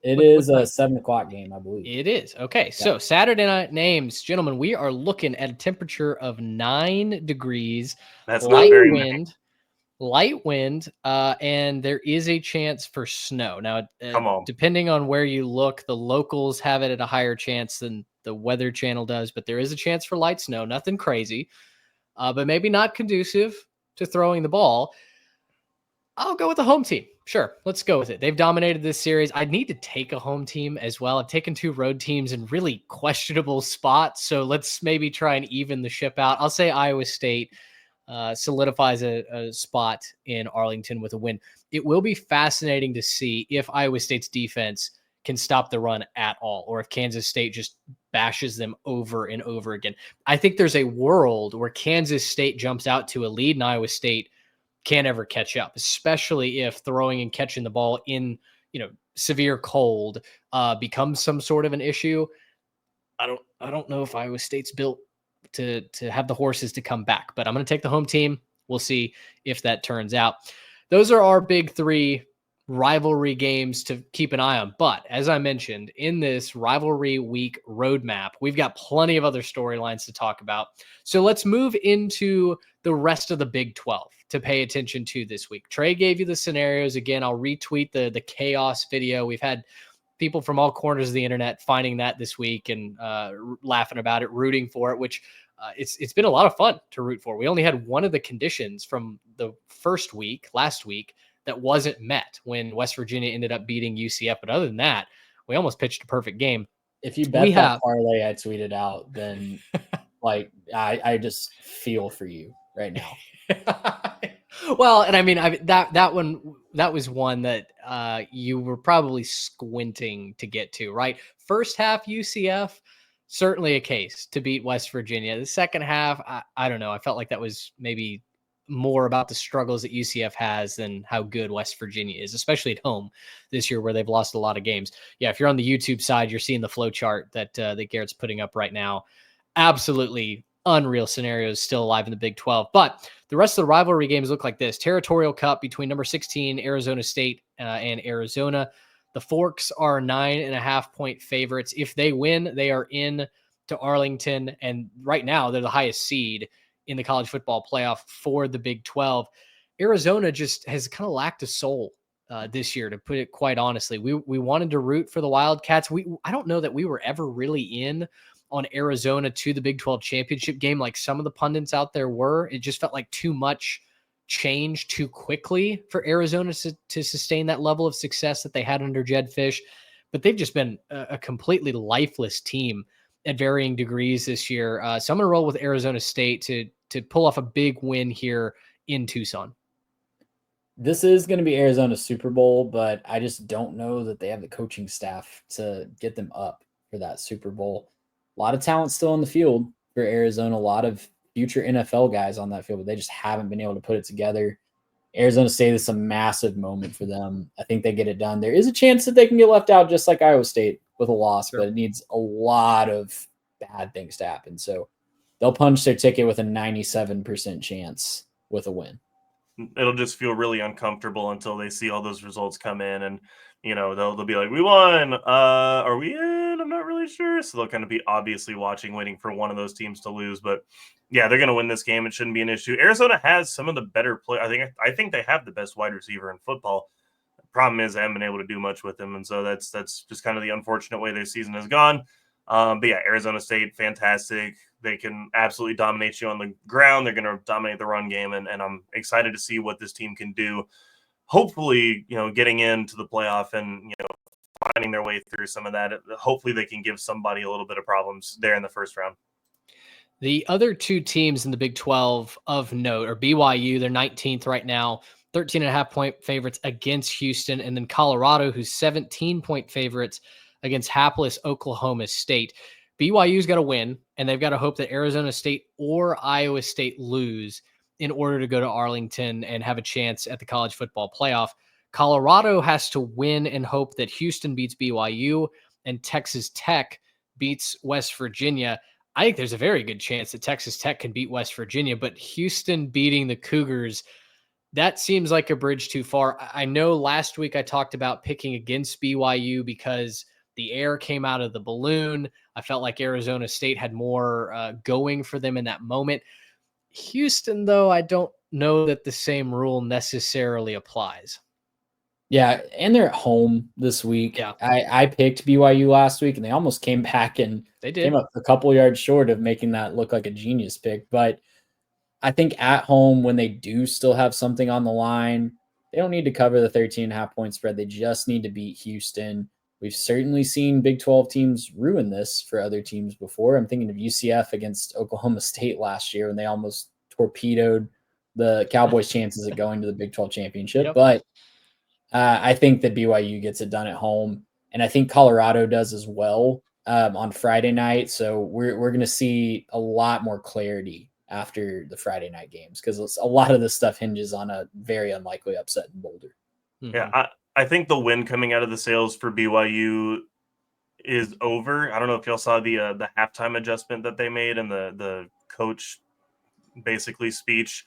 It is a 7:00 game, I believe. It is. Okay. Yeah. So Saturday night in Ames, gentlemen, we are looking at a temperature of 9 degrees. That's not very wind. Light wind, and there is a chance for snow. Now, depending on where you look, the locals have it at a higher chance than the Weather Channel does, but there is a chance for light snow. Nothing crazy, but maybe not conducive to throwing the ball. I'll go with the home team. Sure, let's go with it. They've dominated this series. I need to take a home team as well. I've taken 2 road teams in really questionable spots, so let's maybe try and even the ship out. I'll say Iowa State solidifies a spot in Arlington with a win. It will be fascinating to see if Iowa State's defense can stop the run at all, or if Kansas State just bashes them over and over again. I think there's a world where Kansas State jumps out to a lead and Iowa State can't ever catch up, especially if throwing and catching the ball in, severe cold becomes some sort of an issue. I don't know if Iowa State's built to have the horses to come back, but I'm going to take the home team. We'll see if that turns out. Those are our big 3 rivalry games to keep an eye on. But as I mentioned, in this rivalry week roadmap, we've got plenty of other storylines to talk about. So let's move into the rest of the Big 12 to pay attention to this week. Trey gave you the scenarios. Again, I'll retweet the chaos video. We've had people from all corners of the internet finding that this week and laughing about it, rooting for it, which it's been a lot of fun to root for. We only had one of the conditions from the first week, last week, that wasn't met when West Virginia ended up beating UCF. But other than that, we almost pitched a perfect game. If you bet that parlay I tweeted out, then like I just feel for you right now. Well, and I mean, that was one that you were probably squinting to get to, right? First half UCF, certainly a case to beat West Virginia. The second half, I don't know. I felt like that was maybe more about the struggles that UCF has than how good West Virginia is, especially at home this year where they've lost a lot of games. Yeah, if you're on the YouTube side, you're seeing the flow chart that Garrett's putting up right now. Absolutely unreal scenarios still alive in the Big 12. But the rest of the rivalry games look like this. Territorial Cup between number 16, Arizona State and Arizona. The Forks are 9.5-point favorites. If they win, they are in to Arlington. And right now, they're the highest seed in the college football playoff for the Big 12. Arizona just has kind of lacked a soul this year, to put it quite honestly. We wanted to root for the Wildcats. I don't know that we were ever really in on Arizona to the Big 12 championship game like some of the pundits out there were. It just felt like too much change too quickly for Arizona to sustain that level of success that they had under Jed Fish. But they've just been a completely lifeless team at varying degrees this year. So I'm going to roll with Arizona State to pull off a big win here in Tucson. This is going to be Arizona's Super Bowl, but I just don't know that they have the coaching staff to get them up for that Super Bowl. A lot of talent still in the field for Arizona, a lot of future NFL guys on that field, but they just haven't been able to put it together. Arizona State is a massive moment for them. I think they get it done. There is a chance that they can get left out just like Iowa State with a loss, but it needs a lot of bad things to happen. So they'll punch their ticket with a 97% chance with a win. It'll just feel really uncomfortable until they see all those results come in, and they'll be like, we won. Are we in? I'm not really sure. So they'll kind of be obviously waiting for one of those teams to lose. But yeah, they're going to win this game. It shouldn't be an issue. Arizona has some of the better play. I think they have the best wide receiver in football. The problem is I haven't been able to do much with him, and so that's just kind of the unfortunate way their season has gone. But yeah, Arizona State, fantastic. They can absolutely dominate you on the ground. They're going to dominate the run game, and I'm excited to see what this team can do. Hopefully, getting into the playoff and, finding their way through some of that. Hopefully they can give somebody a little bit of problems there in the first round. The other two teams in the Big 12 of note are BYU. They're 19th right now, 13.5-point favorites against Houston, and then Colorado, who's 17-point favorites against hapless Oklahoma State. BYU's got to win, and they've got to hope that Arizona State or Iowa State lose in order to go to Arlington and have a chance at the college football playoff. Colorado has to win and hope that Houston beats BYU and Texas Tech beats West Virginia. I think there's a very good chance that Texas Tech can beat West Virginia, but Houston beating the Cougars, that seems like a bridge too far. I know last week I talked about picking against BYU because the air came out of the balloon. I felt like Arizona State had more going for them in that moment. Houston, though, I don't know that the same rule necessarily applies. Yeah, and they're at home this week. Yeah. I picked BYU last week, and they almost came back and came up a couple yards short of making that look like a genius pick. But I think at home, when they do still have something on the line, they don't need to cover the 13.5-point spread. They just need to beat Houston. We've certainly seen Big 12 teams ruin this for other teams before. I'm thinking of UCF against Oklahoma State last year when they almost torpedoed the Cowboys' chances of going to the Big 12 championship. Yep. But I think that BYU gets it done at home, and I think Colorado does as well on Friday night. So we're going to see a lot more clarity after the Friday night games because a lot of this stuff hinges on a very unlikely upset in Boulder. Mm-hmm. Yeah, I think the win coming out of the sales for BYU is over. I don't know if y'all saw the halftime adjustment that they made and the coach basically speech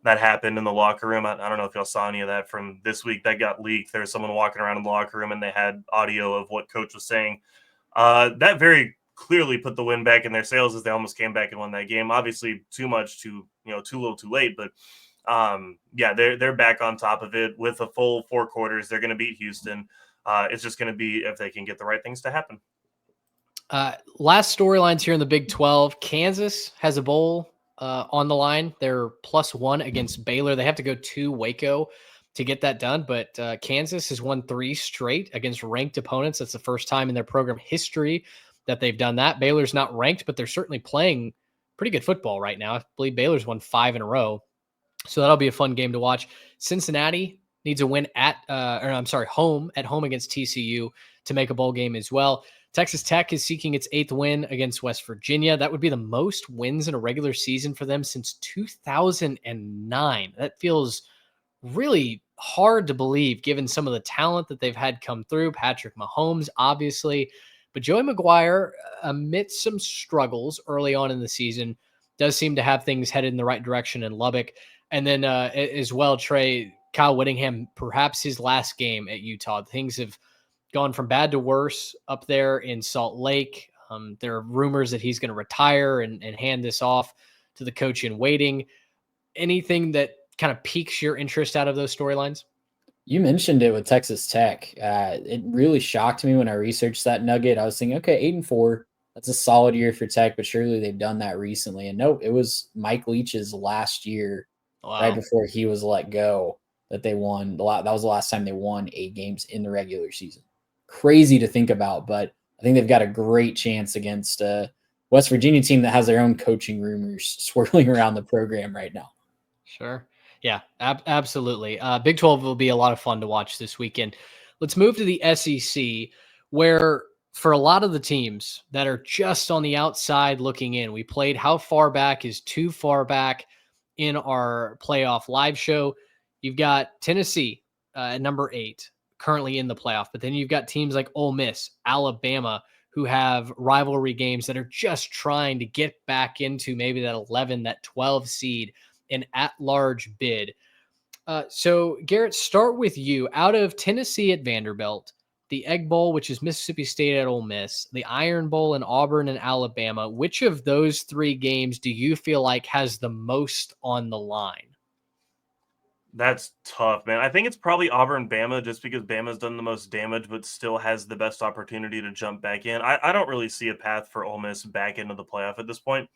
that happened in the locker room. I don't know if y'all saw any of that from this week that got leaked. There was someone walking around in the locker room and they had audio of what coach was saying. That very clearly put the win back in their sails as they almost came back and won that game. Obviously too much too little too late, but yeah, they're back on top of it with a full 4 quarters. They're going to beat Houston. It's just going to be if they can get the right things to happen. Last storylines here in the Big 12. Kansas has a bowl on the line. They're +1 against Baylor. They have to go to Waco to get that done. But Kansas has won 3 straight against ranked opponents. That's the first time in their program history that they've done that. Baylor's not ranked, but they're certainly playing pretty good football right now. I believe Baylor's won 5 in a row. So that'll be a fun game to watch. Cincinnati needs a win home against TCU to make a bowl game as well. Texas Tech is seeking its 8th win against West Virginia. That would be the most wins in a regular season for them since 2009. That feels really hard to believe given some of the talent that they've had come through. Patrick Mahomes, obviously. But Joey McGuire, amidst some struggles early on in the season, does seem to have things headed in the right direction in Lubbock. And then as well, Trey, Kyle Whittingham, perhaps his last game at Utah. Things have gone from bad to worse up there in Salt Lake. There are rumors that he's going to retire and hand this off to the coach in waiting. Anything that kind of piques your interest out of those storylines? You mentioned it with Texas Tech. It really shocked me when I researched that nugget. I was thinking, okay, 8-4, that's a solid year for Tech, but surely they've done that recently. And no, it was Mike Leach's last year, right before he was let go, that they won. That was the last time they won 8 games in the regular season. Crazy to think about, but I think they've got a great chance against a West Virginia team that has their own coaching rumors swirling around the program right now. Sure. Yeah, absolutely. Big 12 will be a lot of fun to watch this weekend. Let's move to the SEC, where for a lot of the teams that are just on the outside looking in, we played how far back is too far back in our playoff live show. You've got Tennessee at number 8, currently in the playoff, but then you've got teams like Ole Miss, Alabama, who have rivalry games that are just trying to get back into maybe that 11, that 12 seed, an at-large bid. So, Garrett, start with you. Out of Tennessee at Vanderbilt, the Egg Bowl, which is Mississippi State at Ole Miss, the Iron Bowl in Auburn and Alabama, which of those 3 games do you feel like has the most on the line? That's tough, man. I think it's probably Auburn-Bama, just because Bama's done the most damage but still has the best opportunity to jump back in. I don't really see a path for Ole Miss back into the playoff at this point.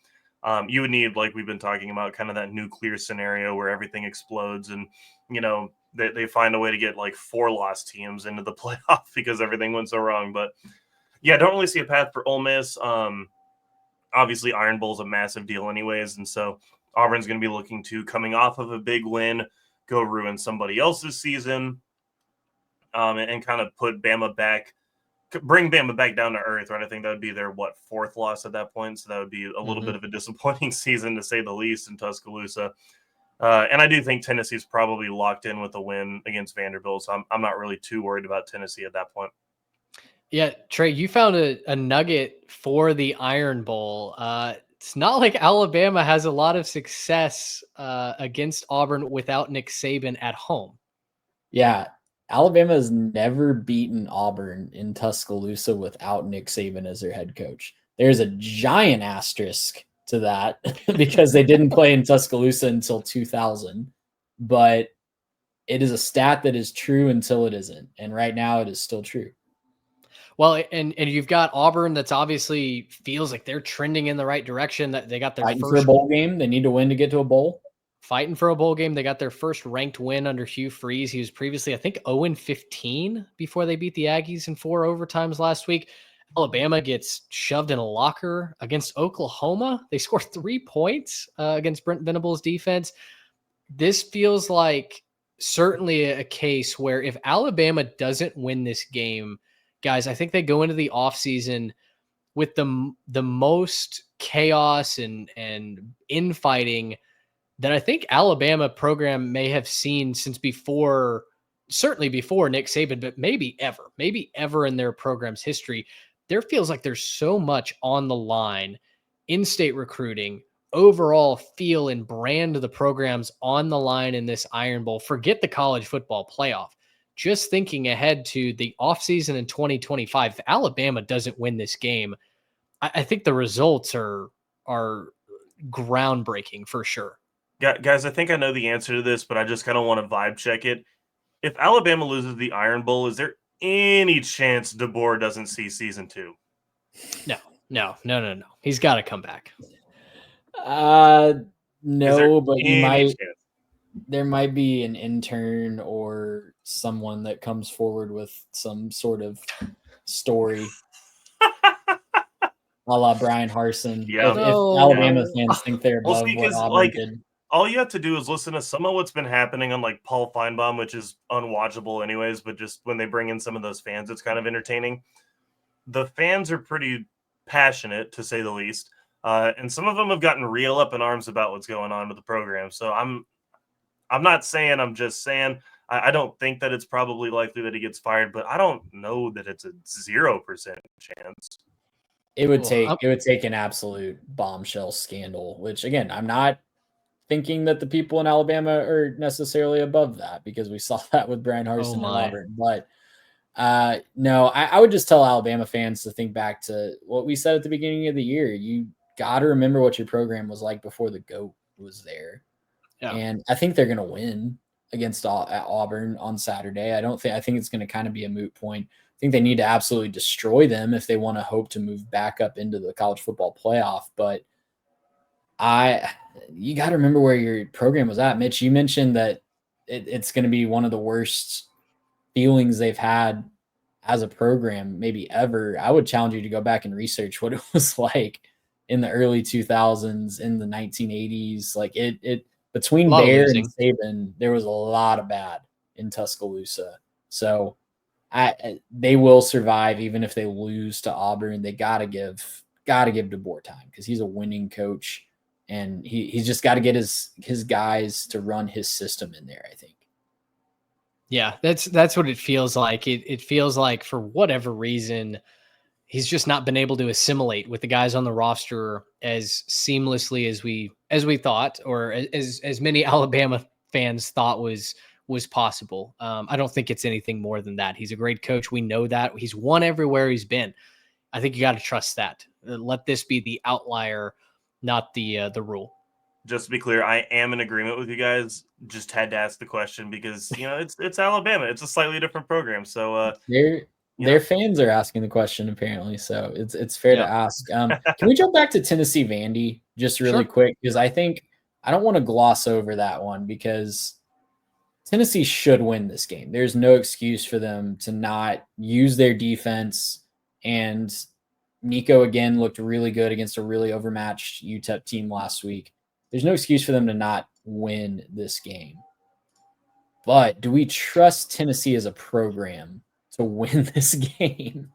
You would need, like we've been talking about, kind of that nuclear scenario where everything explodes and, they find a way to get like 4 lost teams into the playoff because everything went so wrong. But yeah, don't really see a path for Ole Miss. Obviously, Iron Bowl's a massive deal anyways. And so Auburn's going to be looking to, coming off of a big win, go ruin somebody else's season and kind of put Bama back, bring Bama back down to earth, right? I think that would be their, 4th loss at that point. So that would be a little bit of a disappointing season, to say the least, in Tuscaloosa. And I do think Tennessee's probably locked in with a win against Vanderbilt. So I'm not really too worried about Tennessee at that point. Yeah, Trey, you found a nugget for the Iron Bowl. It's not like Alabama has a lot of success against Auburn without Nick Saban at home. Yeah, Alabama has never beaten Auburn in Tuscaloosa without Nick Saban as their head coach. There's a giant asterisk to that because they didn't play in Tuscaloosa until 2000. But it is a stat that is true until it isn't. And right now it is still true. Well, and you've got Auburn that's obviously feels like they're trending in the right direction. That they got their fighting first for a bowl game. They need to win to get to a bowl. Fighting for a bowl game. They got their first ranked win under Hugh Freeze. He was previously, I think, 0-15 before they beat the Aggies in 4 overtimes last week. Alabama gets shoved in a locker against Oklahoma. They score 3 points against Brent Venables' defense. This feels like certainly a case where if Alabama doesn't win this game, guys, I think they go into the offseason with the most chaos and infighting that I think Alabama program may have seen since certainly before Nick Saban, but maybe ever in their program's history. There feels like there's so much on the line, in-state recruiting, overall feel and brand of the programs on the line in this Iron Bowl. Forget the college football playoff. Just thinking ahead to the offseason in 2025, if Alabama doesn't win this game, I think the results are groundbreaking for sure. Guys, I think I know the answer to this, but I just kind of want to vibe check it. If Alabama loses the Iron Bowl, is there any chance DeBoer doesn't see season 2? No. He's got to come back. No, but he might. there might be an intern or someone that comes forward with some sort of story, a la Brian Harson. Yeah. If No. Alabama fans think they're Well, above see, what because Auburn did, all you have to do is listen to some of what's been happening on like Paul Feinbaum, which is unwatchable anyways, but just when they bring in some of those fans, it's kind of entertaining. The fans are pretty passionate, to say the least. And some of them have gotten real up in arms about what's going on with the program. So I'm not saying, I'm just saying I don't think that it's probably likely that he gets fired, but I don't know that it's a 0% chance. it would Well, take an absolute bombshell scandal, which again, I'm not thinking that the people in Alabama are necessarily above that because we saw that with Brian Harsin and my. Auburn. But no, I would just tell Alabama fans to think back to what we said at the beginning of the year. You got to remember what your program was like before the GOAT was there. Yeah. And I think they're going to win against Auburn on Saturday. I think it's going to kind of be a moot point. I think they need to absolutely destroy them if they want to hope to move back up into the college football playoff. But you got to remember where your program was at. Mitch, you mentioned that it's going to be one of the worst feelings they've had as a program, maybe ever. I would challenge you to go back and research what it was like in the early 2000s, in the 1980s. Like it between Bear and Saban, there was a lot of bad in Tuscaloosa. So they will survive even if they lose to Auburn. They gotta give DeBoer time because he's a winning coach, and he's just got to get his guys to run his system in there, I think. Yeah, that's what it feels like. It feels like for whatever reason, he's just not been able to assimilate with the guys on the roster as seamlessly as we thought, or as many Alabama fans thought was possible. I don't think it's anything more than that. He's a great coach. We know that. He's won everywhere he's been. I think you got to trust that. Let this be the outlier, not the rule. Just to be clear, I am in agreement with you guys. Just had to ask the question because it's Alabama. It's a slightly different program. So their fans are asking the question apparently. So it's fair to ask. Can we jump back to Tennessee Vandy just really quick? Because I don't want to gloss over that one because Tennessee should win this game. There's no excuse for them to not use their defense. And Nico again looked really good against a really overmatched UTEP team last week. There's no excuse for them to not win this game. But do we trust Tennessee as a program to win this game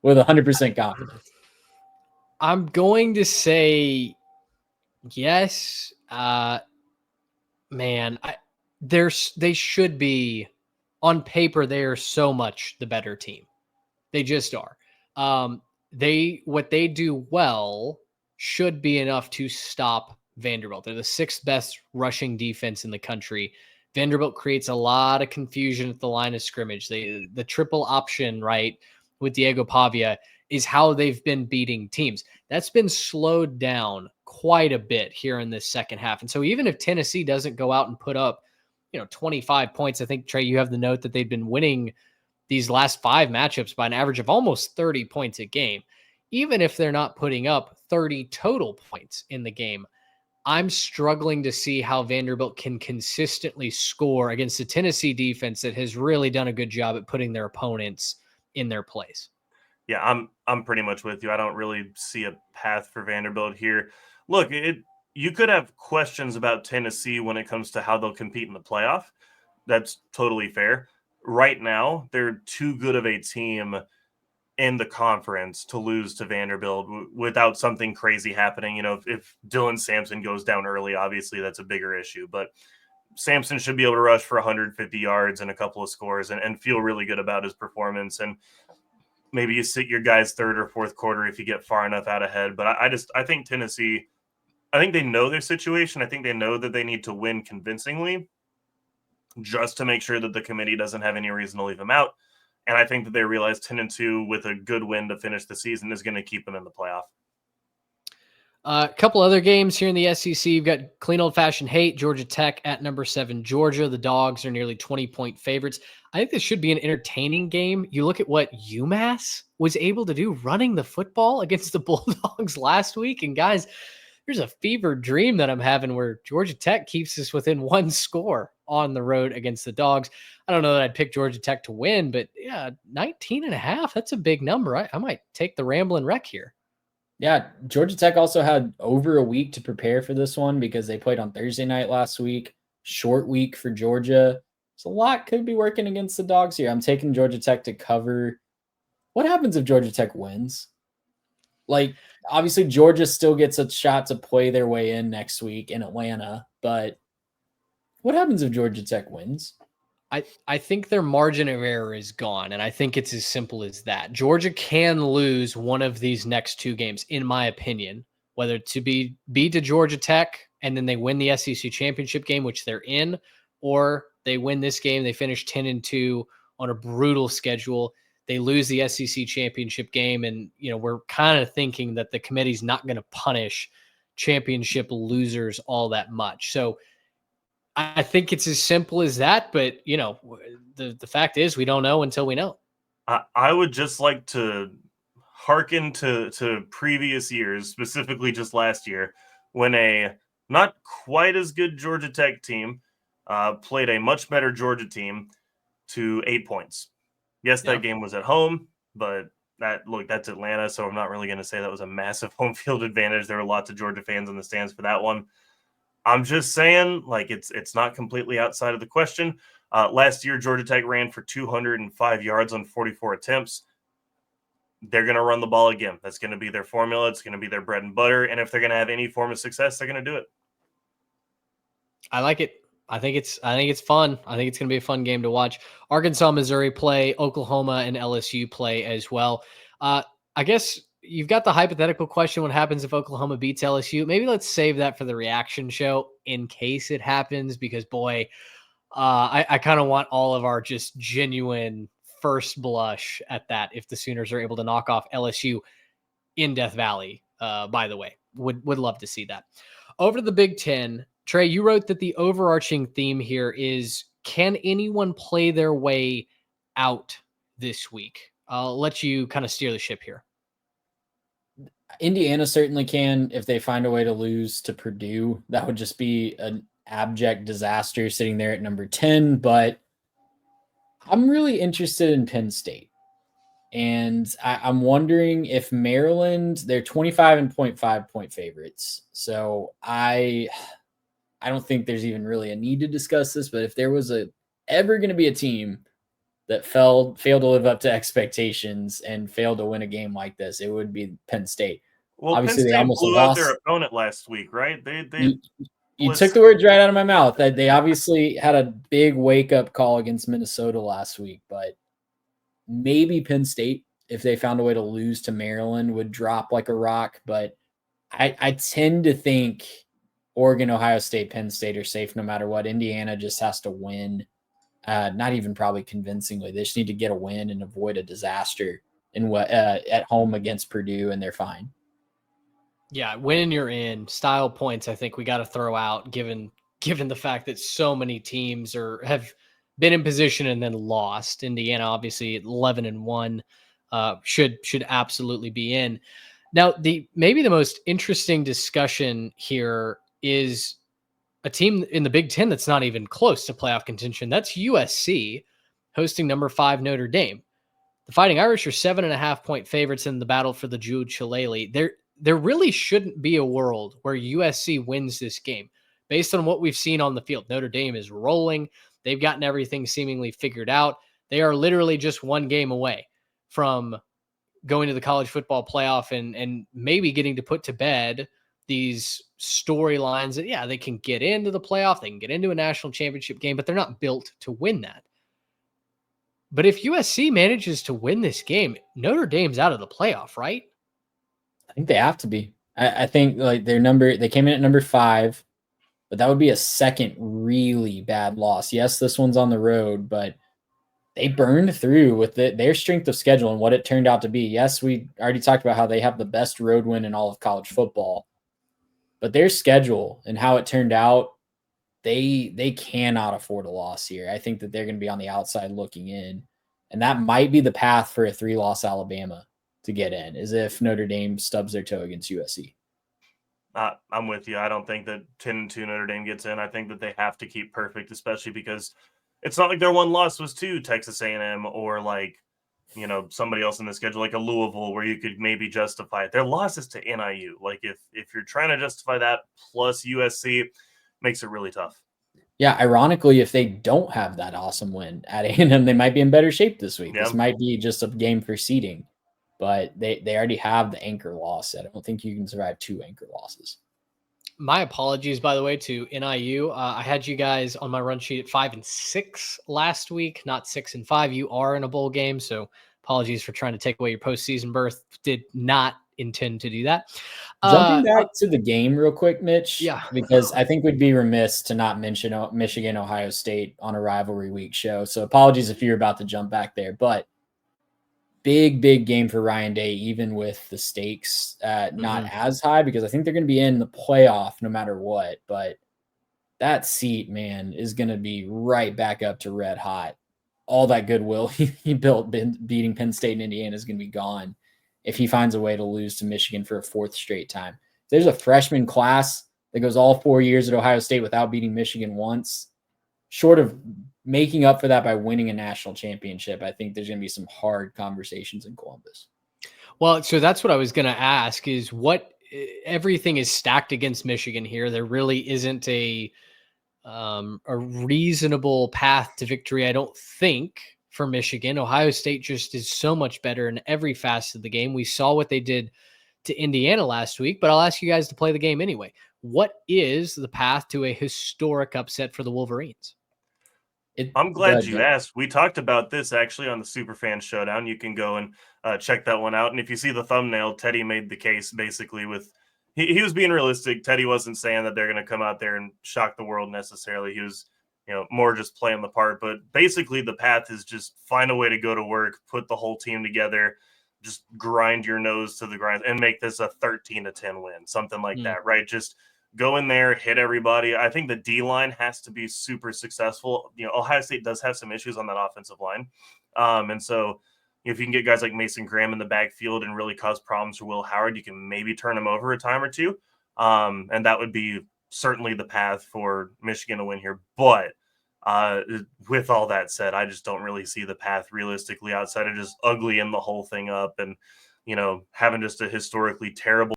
with 100% confidence? I'm going to say yes. Man, they should be, on paper, they are so much the better team. They just are. What they do well should be enough to stop Vanderbilt. They're the 6th best rushing defense in the country. Vanderbilt creates a lot of confusion at the line of scrimmage. The triple option, right, with Diego Pavia is how they've been beating teams. That's been slowed down quite a bit here in this second half. And so even if Tennessee doesn't go out and put up, 25 points, I think, Trey, you have the note that they've been winning these last 5 matchups by an average of almost 30 points a game. Even if they're not putting up 30 total points in the game, I'm struggling to see how Vanderbilt can consistently score against the Tennessee defense that has really done a good job at putting their opponents in their place. Yeah, I'm pretty much with you. I don't really see a path for Vanderbilt here. Look, you could have questions about Tennessee when it comes to how they'll compete in the playoff. That's totally fair. Right now, they're too good of a team in the conference to lose to Vanderbilt without something crazy happening. If Dylan Sampson goes down early, obviously that's a bigger issue, but Sampson should be able to rush for 150 yards and a couple of scores and feel really good about his performance. And maybe you sit your guys 3rd or 4th quarter if you get far enough out ahead. But I think Tennessee, I think they know their situation. I think they know that they need to win convincingly just to make sure that the committee doesn't have any reason to leave them out. And I think that they realize 10-2 with a good win to finish the season is going to keep them in the playoff. A couple other games here in the SEC. You've got clean old-fashioned hate, Georgia Tech at number 7, Georgia. The Dogs are nearly 20-point favorites. I think this should be an entertaining game. You look at what UMass was able to do running the football against the Bulldogs last week. And guys, there's a fever dream that I'm having where Georgia Tech keeps us within 1 score on the road against the Dogs. I don't know that I'd pick Georgia Tech to win, but yeah, 19.5, that's a big number. I might take the Ramblin' Wreck here. Yeah, Georgia Tech also had over a week to prepare for this one because they played on Thursday night last week. Short week for Georgia. So a lot could be working against the Dogs here. I'm taking Georgia Tech to cover. What happens if Georgia Tech wins? Like, obviously, Georgia still gets a shot to play their way in next week in Atlanta, but what happens if Georgia Tech wins? I think their margin of error is gone, and I think it's as simple as that. Georgia can lose one of these next 2 games, in my opinion, whether to be to Georgia Tech and then they win the SEC championship game, which they're in, or they win this game, they finish 10-2 on a brutal schedule. They lose the SEC championship game, and we're kind of thinking that the committee's not going to punish championship losers all that much. So I think it's as simple as that, but the fact is we don't know until we know. I would just like to hearken to previous years, specifically just last year, when a not quite as good Georgia Tech team played a much better Georgia team to 8 points. Yes, that game was at home, but that's Atlanta, so I'm not really going to say that was a massive home field advantage. There were lots of Georgia fans in the stands for that one. I'm just saying, it's not completely outside of the question. Last year, Georgia Tech ran for 205 yards on 44 attempts. They're going to run the ball again. That's going to be their formula. It's going to be their bread and butter. And if they're going to have any form of success, they're going to do it. I like it. I think it's fun. I think it's going to be a fun game to watch. Arkansas, Missouri play, Oklahoma and LSU play as well. I guess you've got the hypothetical question: what happens if Oklahoma beats LSU? Maybe let's save that for the reaction show in case it happens, because boy, I kind of want all of our just genuine first blush at that if the Sooners are able to knock off LSU in Death Valley. By the way, would love to see that. Over to the Big Ten. Trey, you wrote that the overarching theme here is, can anyone play their way out this week? I'll let you kind of steer the ship here. Indiana certainly can if they find a way to lose to Purdue. That would just be an abject disaster sitting there at number 10. But I'm really interested in Penn State. And I'm wondering if Maryland, they're 25.5 point favorites. So I don't think there's even really a need to discuss this, but if there was ever going to be a team that failed to live up to expectations and failed to win a game like this, it would be Penn State. Well, obviously Penn State they almost blew lost. out their opponent last week, right? You took the words right out of my mouth. They obviously had a big wake-up call against Minnesota last week, but maybe Penn State, if they found a way to lose to Maryland, would drop like a rock. But I tend to think Oregon, Ohio State, Penn State are safe no matter what. Indiana just has to win, not even probably convincingly. They just need to get a win and avoid a disaster at home against Purdue, and they're fine. Yeah, when you're in style points, I think we got to throw out, given the fact that so many teams have been in position and then lost. Indiana, obviously, 11-1, should absolutely be in. Now, maybe the most interesting discussion here is a team in the Big Ten that's not even close to playoff contention. That's USC hosting number 5 Notre Dame. The Fighting Irish are 7.5 point favorites in the battle for the Jude Shillelagh. There really shouldn't be a world where USC wins this game based on what we've seen on the field. Notre Dame is rolling. They've gotten everything seemingly figured out. They are literally just one game away from going to the college football playoff and maybe getting to put to bed these storylines that, yeah, they can get into the playoff, they can get into a national championship game, but they're not built to win that. But if USC manages to win this game, Notre Dame's out of the playoff, right? I think they have to be. I think like they came in at number 5, but that would be a second really bad loss. Yes, this one's on the road, but they burned through with their strength of schedule and what it turned out to be. Yes, we already talked about how they have the best road win in all of college football, but their schedule and how it turned out, they cannot afford a loss here. I think that they're going to be on the outside looking in, and that might be the path for a 3-loss Alabama to get in, is if Notre Dame stubs their toe against USC. I'm with you. I don't think that 10-2 Notre Dame gets in. I think that they have to keep perfect, especially because it's not like their one loss was to Texas A&M or like, somebody else in the schedule, like a Louisville, where you could maybe justify it. Their loss is to NIU. Like if you're trying to justify that plus USC, makes it really tough. Yeah, ironically, if they don't have that awesome win at A&M, they might be in better shape this week. Yeah. This might be just a game for seeding, but they already have the anchor loss. I don't think you can survive 2 anchor losses. My apologies, by the way, to NIU. I had you guys on my run sheet at 5-6 last week, not 6-5. You are in a bowl game, so apologies for trying to take away your postseason berth. Did not intend to do that. Jumping back to the game real quick, Mitch, Yeah, because I think we'd be remiss to not mention Michigan, Ohio State on a rivalry week show. So apologies if you're about to jump back there, but big game for Ryan Day, even with the stakes not as high, because I think they're going to be in the playoff no matter what. But that seat, man, is going to be right back up to red hot. All that goodwill he built beating Penn State and Indiana is going to be gone if he finds a way to lose to Michigan for a 4th straight time. If there's a freshman class that goes all 4 years at Ohio State without beating Michigan once, short of making up for that by winning a national championship, I think there's going to be some hard conversations in Columbus. Well, so that's what I was going to ask is everything is stacked against Michigan here. There really isn't a reasonable path to victory, I don't think, for Michigan. Ohio State just is so much better in every facet of the game. We saw what they did to Indiana last week, but I'll ask you guys to play the game anyway. What is the path to a historic upset for the Wolverines? I'm glad you asked. We talked about this actually on the Superfan Showdown. You can go and check that one out. And if you see the thumbnail, Teddy made the case basically with he was being realistic. Teddy wasn't saying that they're going to come out there and shock the world necessarily. He was, more just playing the part. But basically, the path is just find a way to go to work, put the whole team together, just grind your nose to the grind, and make this a 13-10 win, something like that, right? Just go in there, hit everybody. I think the D-line has to be super successful. Ohio State does have some issues on that offensive line. And so if you can get guys like Mason Graham in the backfield and really cause problems for Will Howard, you can maybe turn him over a time or two. And that would be certainly the path for Michigan to win here. But with all that said, I just don't really see the path realistically outside of just uglying the whole thing up and, having just a historically terrible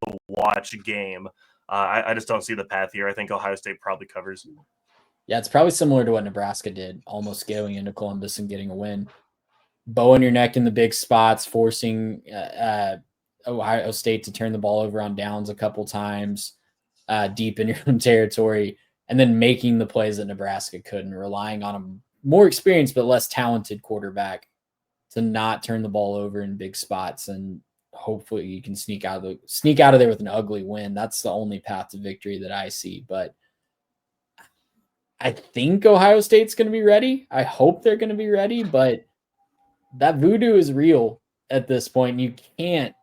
to watch game. I just don't see the path here. I think Ohio State probably covers. Yeah, it's probably similar to what Nebraska did, almost going into Columbus and getting a win. Bow in your neck in the big spots, forcing Ohio State to turn the ball over on downs a couple times deep in your own territory, and then making the plays that Nebraska couldn't, relying on a more experienced but less talented quarterback to not turn the ball over in big spots. And hopefully you can sneak out of there with an ugly win. That's the only path to victory that I see. But I think Ohio State's going to be ready. I hope they're going to be ready, but that voodoo is real at this point. You can't,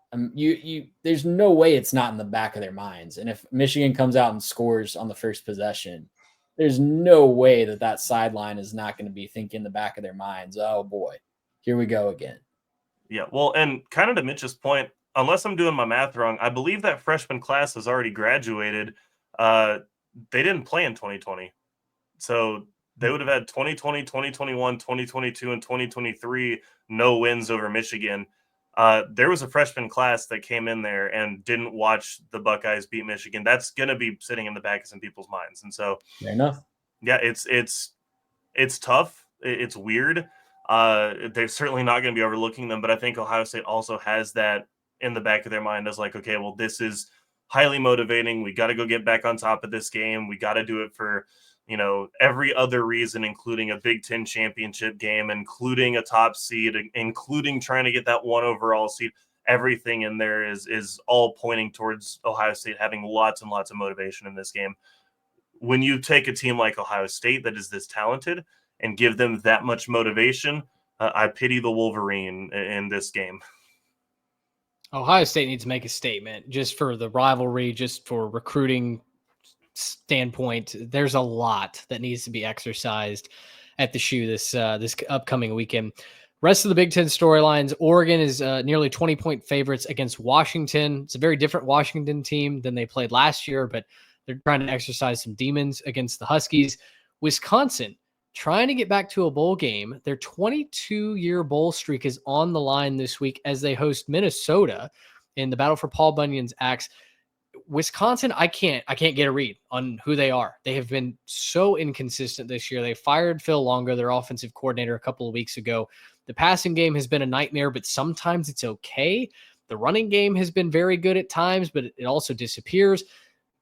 there's no way it's not in the back of their minds. And if Michigan comes out and scores on the first possession, there's no way that sideline is not going to be thinking in the back of their minds, oh boy, here we go again. Yeah, well, and kind of to Mitch's point, unless I'm doing my math wrong, I believe that freshman class has already graduated. They didn't play in 2020. So they would have had 2020, 2021, 2022, and 2023 no wins over Michigan. There was a freshman class that came in there and didn't watch the Buckeyes beat Michigan. That's going to be sitting in the back of some people's minds. And so, fair enough. Yeah, it's tough. It's weird. They're certainly not going to be overlooking them, but I think Ohio State also has that in the back of their mind as like, okay, well, this is highly motivating. We got to go get back on top of this game. We got to do it for, every other reason, including a Big Ten championship game, including a top seed, including trying to get that 1 overall seed. Everything in there is all pointing towards Ohio State having lots and lots of motivation in this game. When you take a team like Ohio State that is this talented and give them that much motivation, I pity the Wolverine in this game. Ohio State needs to make a statement just for the rivalry, just for recruiting standpoint. There's a lot that needs to be exercised at the shoe this upcoming weekend. Rest of the Big Ten storylines, Oregon is nearly 20-point favorites against Washington. It's a very different Washington team than they played last year, but they're trying to exercise some demons against the Huskies. Wisconsin trying to get back to a bowl game. Their 22-year bowl streak is on the line this week as they host Minnesota in the battle for Paul Bunyan's axe. Wisconsin, I can't get a read on who they are. They have been so inconsistent this year. They fired Phil Longo, their offensive coordinator, a couple of weeks ago. The passing game has been a nightmare, but sometimes it's okay. The running game has been very good at times, but it also disappears.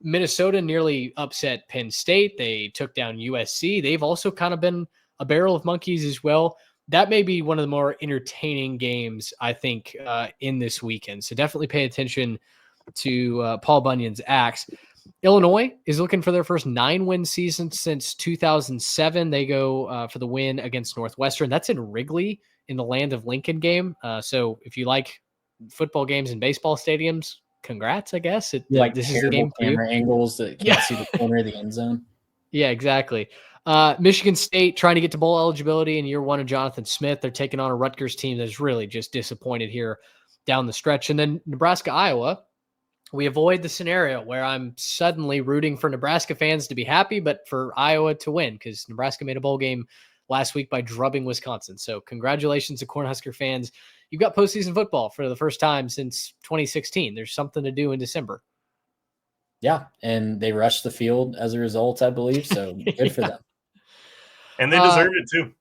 Minnesota nearly upset Penn State. They took down USC. They've also kind of been a barrel of monkeys as well. That may be one of the more entertaining games, I think, in this weekend. So definitely pay attention to Paul Bunyan's axe. Illinois is looking for their first 9-win season since 2007. They go for the win against Northwestern. That's in Wrigley in the Land of Lincoln game. So if you like football games in baseball stadiums, congrats, I guess. This is the game for you. Angles that can't see the corner of the end zone. Yeah, exactly. Michigan State trying to get to bowl eligibility in year one of Jonathan Smith. They're taking on a Rutgers team that's really just disappointed here down the stretch. And then Nebraska, Iowa. We avoid the scenario where I'm suddenly rooting for Nebraska fans to be happy, but for Iowa to win, because Nebraska made a bowl game last week by drubbing Wisconsin. So congratulations to Cornhusker fans. You've got postseason football for the first time since 2016. There's something to do in December. Yeah, and they rushed the field as a result, I believe. So good for them. And they deserve it too.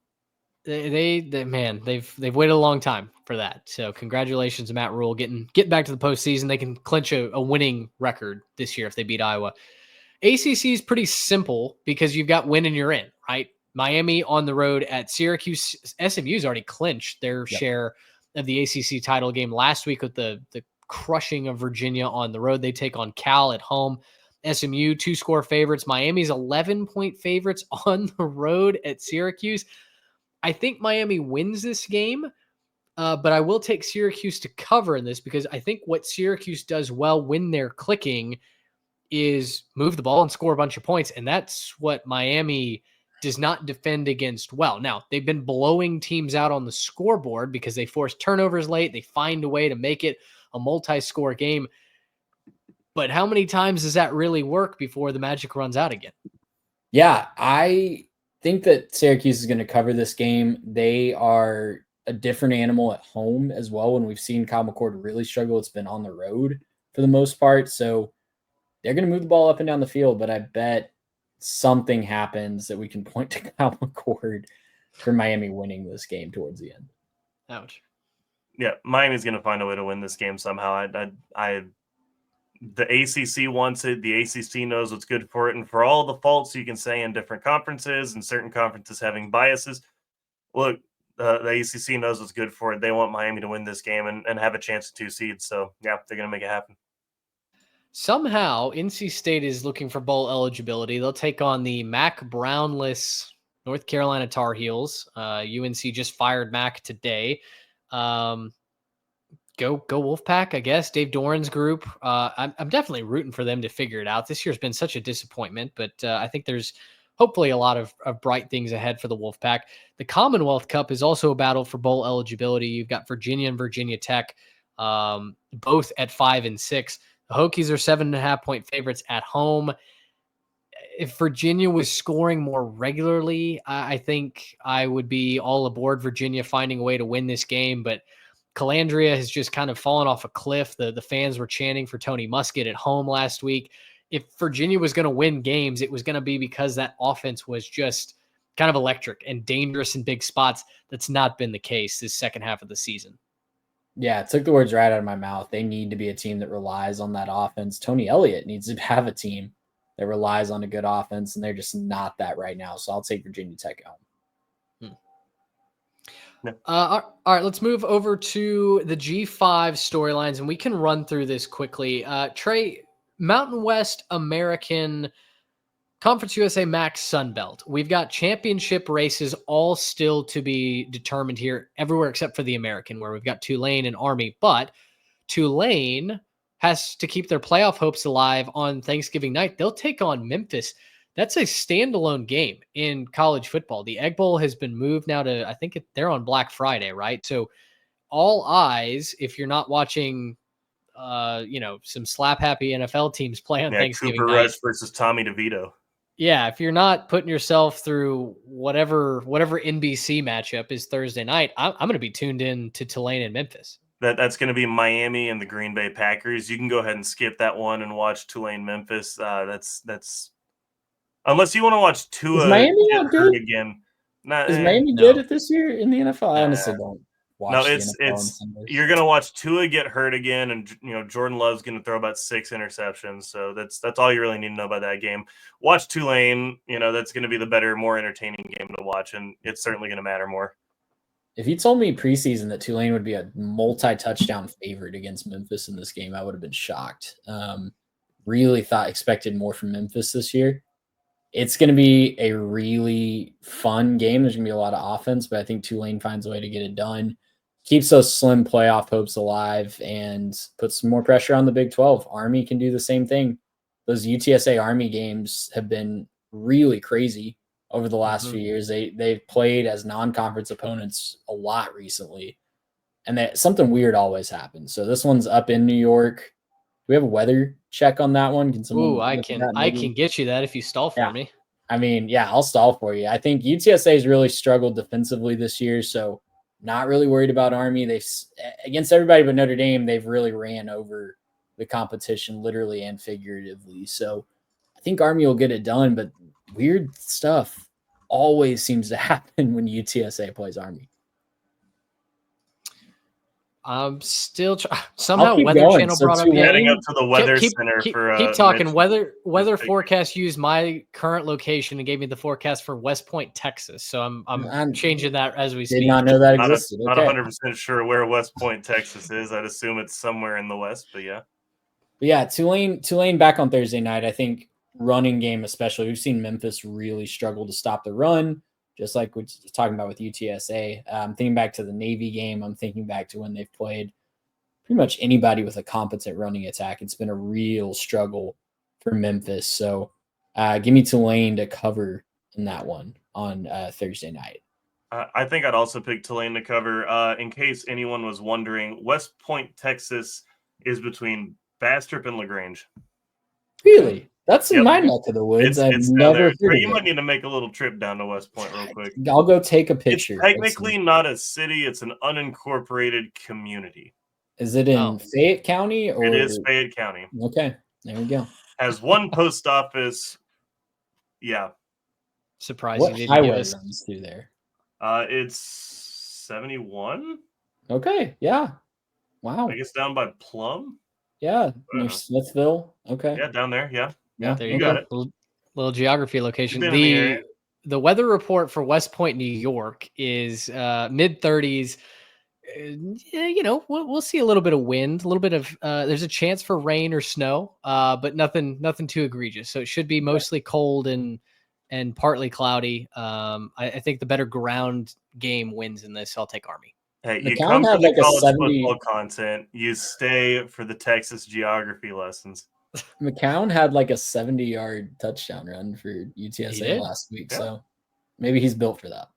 They've waited a long time for that. So congratulations to Matt Rule getting back to the postseason. They can clinch a winning record this year if they beat Iowa. ACC is pretty simple because you've got win and you're in, right? Miami on the road at Syracuse. SMU's already clinched their share of the ACC title game last week with the crushing of Virginia on the road. They take on Cal at home. SMU 2-score favorites. Miami's 11-point favorites on the road at Syracuse. I think Miami wins this game, but I will take Syracuse to cover in this because I think what Syracuse does well when they're clicking is move the ball and score a bunch of points, and that's what Miami does not defend against well. Now, they've been blowing teams out on the scoreboard because they force turnovers late. They find a way to make it a multi-score game. But how many times does that really work before the magic runs out again? Yeah, I think that Syracuse is going to cover this game. They are a different animal at home as well. When we've seen Kyle McCord really struggle, it's been on the road for the most part. So they're going to move the ball up and down the field, but I bet something happens that we can point to Kyle McCord for Miami winning this game towards the end. Ouch. Yeah, Miami's going to find a way to win this game somehow. The ACC wants it. The ACC knows what's good for it. And for all the faults you can say in different conferences and certain conferences having biases, look, the ACC knows what's good for it. They want Miami to win this game and have a chance at 2 seeds. So, yeah, they're going to make it happen. Somehow, NC State is looking for bowl eligibility. They'll take on the Mac Brownless North Carolina Tar Heels. UNC just fired Mac today. Go Wolfpack, I guess. Dave Doran's group. I'm definitely rooting for them to figure it out. This year's been such a disappointment, but I think there's hopefully a lot of bright things ahead for the Wolfpack. The Commonwealth Cup is also a battle for bowl eligibility. You've got Virginia and Virginia Tech, both at 5 and 6. The Hokies are 7.5-point favorites at home. If Virginia was scoring more regularly, I think I would be all aboard Virginia finding a way to win this game, but Calandria has just kind of fallen off a cliff. The fans were chanting for Tony Muskett at home last week. If Virginia was going to win games, it was going to be because that offense was just kind of electric and dangerous in big spots. That's not been the case this second half of the season. Yeah, it took the words right out of my mouth. They need to be a team that relies on that offense. Tony Elliott needs to have a team that relies on a good offense, and they're just not that right now. So I'll take Virginia Tech home. All right, let's move over to the G5 storylines, and we can run through this quickly. Trey, Mountain West American Conference USA MAC Sunbelt. We've got championship races all still to be determined here everywhere except for the American, where we've got Tulane and Army. But Tulane has to keep their playoff hopes alive on Thanksgiving night. They'll take on Memphis That's a standalone game in college football. The Egg Bowl has been moved now to, I think they're on Black Friday, right? So all eyes, if you're not watching, some slap happy NFL teams play on Thanksgiving Cooper night. Rush versus Tommy DeVito. Yeah, if you're not putting yourself through whatever NBC matchup is Thursday night, I'm going to be tuned in to Tulane and Memphis. That's going to be Miami and the Green Bay Packers. You can go ahead and skip that one and watch Tulane Memphis. That's unless you want to watch Tua Is Miami get not hurt good? again. Is Miami good at this year in the NFL? I honestly don't watch. No, the it's NFL on Sundays. You're gonna watch Tua get hurt again, and Jordan Love's gonna throw about 6 interceptions. So that's all you really need to know about that game. Watch Tulane. That's gonna be the better, more entertaining game to watch, and it's certainly gonna matter more. If you told me preseason that Tulane would be a multi-touchdown favorite against Memphis in this game, I would have been shocked. Really expected more from Memphis this year. It's going to be a really fun game. There's going to be a lot of offense, but I think Tulane finds a way to get it done, keeps those slim playoff hopes alive, and puts some more pressure on the Big 12. Army can do the same thing. Those UTSA Army games have been really crazy over the last few years. They've played as non-conference opponents a lot recently, and something weird always happens. So this one's up in New York. Do we have a weather check on that one? Can someone? I can get you that if you stall for me. I mean, yeah, I'll stall for you. I think UTSA has really struggled defensively this year, so not really worried about Army. They've against everybody but Notre Dame, they've really ran over the competition, literally and figuratively. So I think Army will get it done, but weird stuff always seems to happen when UTSA plays Army. I'm still somehow keep Weather going. Channel So brought up Tulane- Heading up to the weather center keep for talking. Mitch. Weather forecast used my current location and gave me the forecast for West Point, Texas. So I'm changing that as we speak. Did not know that existed. Not Okay. 100% sure where West Point, Texas is. I'd assume it's somewhere in the West, but yeah. But yeah, Tulane back on Thursday night. I think running game especially. We've seen Memphis really struggle to stop the run, just like we're talking about with UTSA. I'm thinking back to the Navy game. I'm thinking back to when they've played pretty much anybody with a competent running attack. It's been a real struggle for Memphis. So give me Tulane to cover in that one on Thursday night. I think I'd also pick Tulane to cover. In case anyone was wondering, West Point, Texas is between Bastrop and LaGrange. Really? That's in my neck of the woods. It's I've down never there. heard You of might it. need to make a little trip down to West Point real quick. I'll go take a picture. It's technically not a city. It's an unincorporated community. Is it in Fayette County? Or It is Fayette County. Okay, there we go. Has one post office. Yeah. Surprising. What they didn't highway give us- runs through there? It's 71. Okay, yeah. Wow. I guess down by Plum. Yeah, near Smithville. Okay. Yeah, down there. Yeah. There you got go. it. Little geography location. You've been in the area. The weather report for West Point, New York is mid 30s. We'll see a little bit of wind, a little bit of there's a chance for rain or snow, but nothing too egregious. So it should be mostly cold and partly cloudy. I think the better ground game wins in this. So I'll take Army. Hey, you McCown come had for the like a college 70 football content. You stay for the Texas geography lessons. McCown had like a 70-yard touchdown run for UTSA last week, so maybe he's built for that.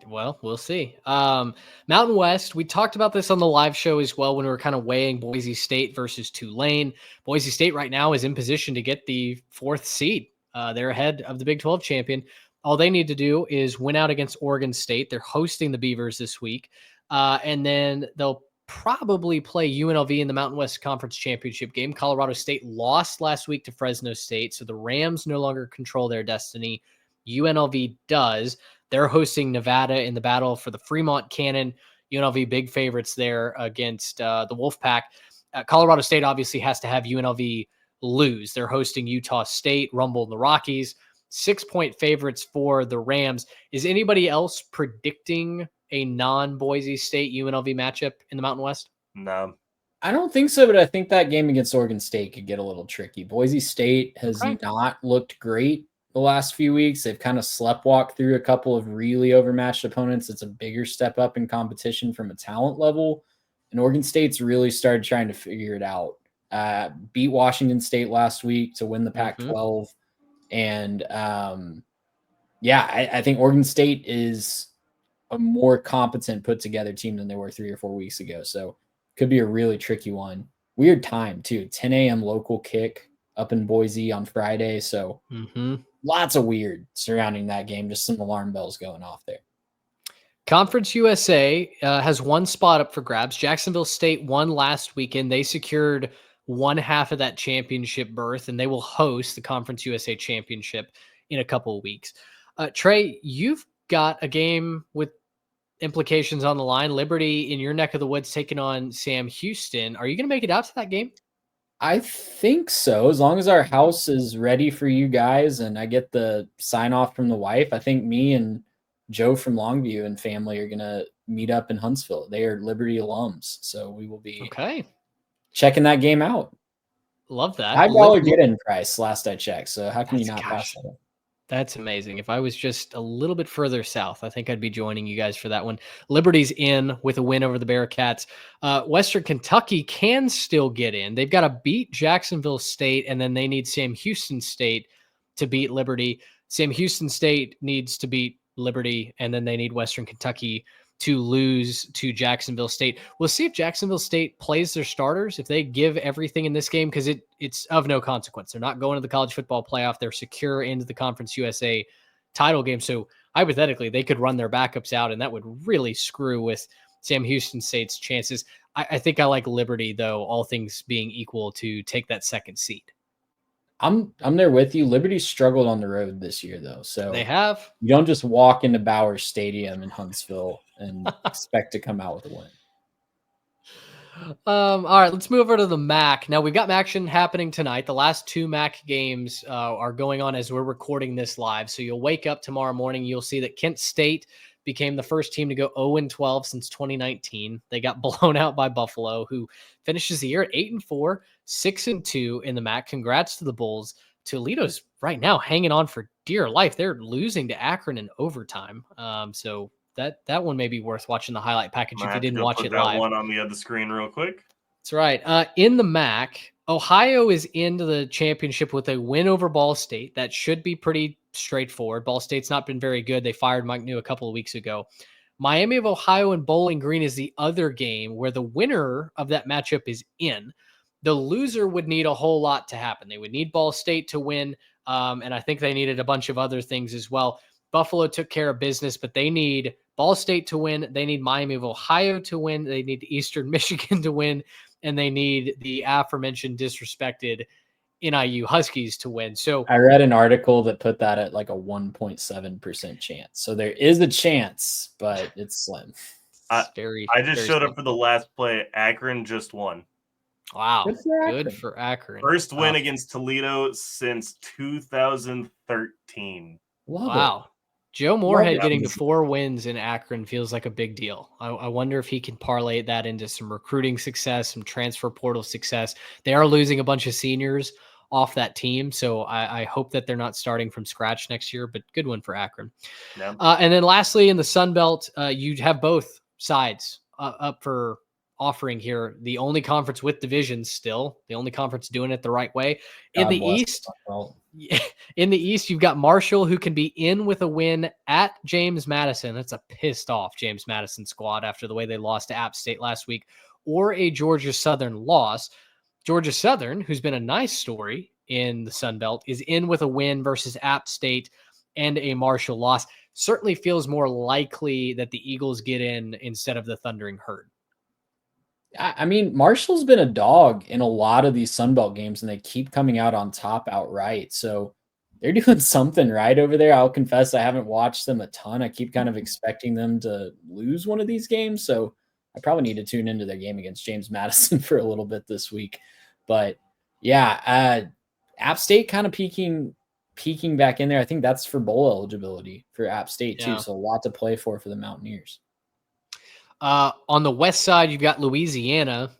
Well, we'll see. Mountain West, we talked about this on the live show as well when we were kind of weighing Boise State versus Tulane. Boise State right now is in position to get the 4th seed. They're ahead of the Big 12 champion. All they need to do is win out against Oregon State. They're hosting the Beavers this week. And then they'll probably play UNLV in the Mountain West Conference Championship game. Colorado State lost last week to Fresno State, so the Rams no longer control their destiny. UNLV does. They're hosting Nevada in the battle for the Fremont Cannon. UNLV big favorites there against the Wolfpack. Colorado State obviously has to have UNLV lose. They're hosting Utah State, Rumble in the Rockies. 6-point favorites for the Rams. Is anybody else predicting a non-Boise State UNLV matchup in the Mountain West? No. I don't think so, but I think that game against Oregon State could get a little tricky. Boise State has not looked great the last few weeks. They've kind of sleptwalked through a couple of really overmatched opponents. It's a bigger step up in competition from a talent level. And Oregon State's really started trying to figure it out. Beat Washington State last week to win the Pac-12. And I think Oregon State is a more competent, put together team than they were 3 or 4 weeks ago. So could be a really tricky one. Weird time too. 10 a.m. local kick up in Boise on Friday. So lots of weird surrounding that game. Just some alarm bells going off there. Conference USA has one spot up for grabs. Jacksonville State won last weekend. They secured one half of that championship berth, and they will host the Conference USA Championship in a couple of weeks. Trey, you've got a game with implications on the line. Liberty in your neck of the woods taking on Sam Houston. Are you going to make it out to that game? I think so. As long as our house is ready for you guys and I get the sign off from the wife, I think me and Joe from Longview and family are going to meet up in Huntsville. They are Liberty alums. So we will be checking that game out. Love that. $5 get-in price last I checked. So how can you not pass that? That's amazing. If I was just a little bit further south, I think I'd be joining you guys for that one. Liberty's in with a win over the Bearcats. Western Kentucky can still get in. They've got to beat Jacksonville State, and then they need Sam Houston State to beat Liberty. Sam Houston State needs to beat Liberty, and then they need Western Kentucky to lose to Jacksonville State. We'll see if Jacksonville State plays their starters, if they give everything in this game, because it's of no consequence. They're not going to the college football playoff. They're secure into the Conference USA title game. So hypothetically, they could run their backups out, and that would really screw with Sam Houston State's chances. I think I like Liberty, though, all things being equal, to take that second seed. I'm there with you. Liberty struggled on the road this year, though. So they have. You don't just walk into Bowers Stadium in Huntsville and expect to come out with a win. All right, let's move over to the MAC. Now, we've got action happening tonight. The last 2 MAC games are going on as we're recording this live. So you'll wake up tomorrow morning, you'll see that Kent State became the first team to go 0-12 since 2019. They got blown out by Buffalo, who finishes the year at 8-4, 6-2 in the MAC. Congrats to the Bulls. Toledo's right now hanging on for dear life. They're losing to Akron in overtime. So that one may be worth watching the highlight package if you didn't watch it live. One on the other screen real quick. That's right. In the MAC, Ohio is into the championship with a win over Ball State. That should be pretty straightforward. Ball State's not been very good. They fired Mike New a couple of weeks ago. Miami of Ohio and Bowling Green is the other game where the winner of that matchup is in. The loser would need a whole lot to happen. They would need Ball State to win, and I think they needed a bunch of other things as well. Buffalo took care of business, but they need Ball State to win. They need Miami of Ohio to win. They need Eastern Michigan to win, and they need the aforementioned disrespected NIU Huskies to win. So I read an article that put that at like a 1.7% chance. So there is a chance, but it's slim. I just showed up for the last play. Akron just won. Wow. Good for Akron. First win against Toledo since 2013. Wow. Joe Moorhead getting to 4 wins in Akron feels like a big deal. I wonder if he can parlay that into some recruiting success, some transfer portal success. They are losing a bunch of seniors off that team, so I hope that they're not starting from scratch next year, but good one for Akron. Yeah. And then lastly, in the Sun Belt, you have both sides up for offering here. The only conference with divisions still, the only conference doing it the right way. In the East, you've got Marshall, who can be in with a win at James Madison. That's a pissed off James Madison squad after the way they lost to App State last week, or a Georgia Southern loss. Georgia Southern, who's been a nice story in the Sun Belt, is in with a win versus App State and a Marshall loss. Certainly feels more likely that the Eagles get in instead of the Thundering Herd. I mean, Marshall's been a dog in a lot of these Sun Belt games, and they keep coming out on top outright. So they're doing something right over there. I'll confess I haven't watched them a ton. I keep kind of expecting them to lose one of these games. So I probably need to tune into their game against James Madison for a little bit this week. But yeah, App State kind of peeking back in there. I think that's for bowl eligibility for App State too. So a lot to play for the Mountaineers. On the West side, you've got Louisiana,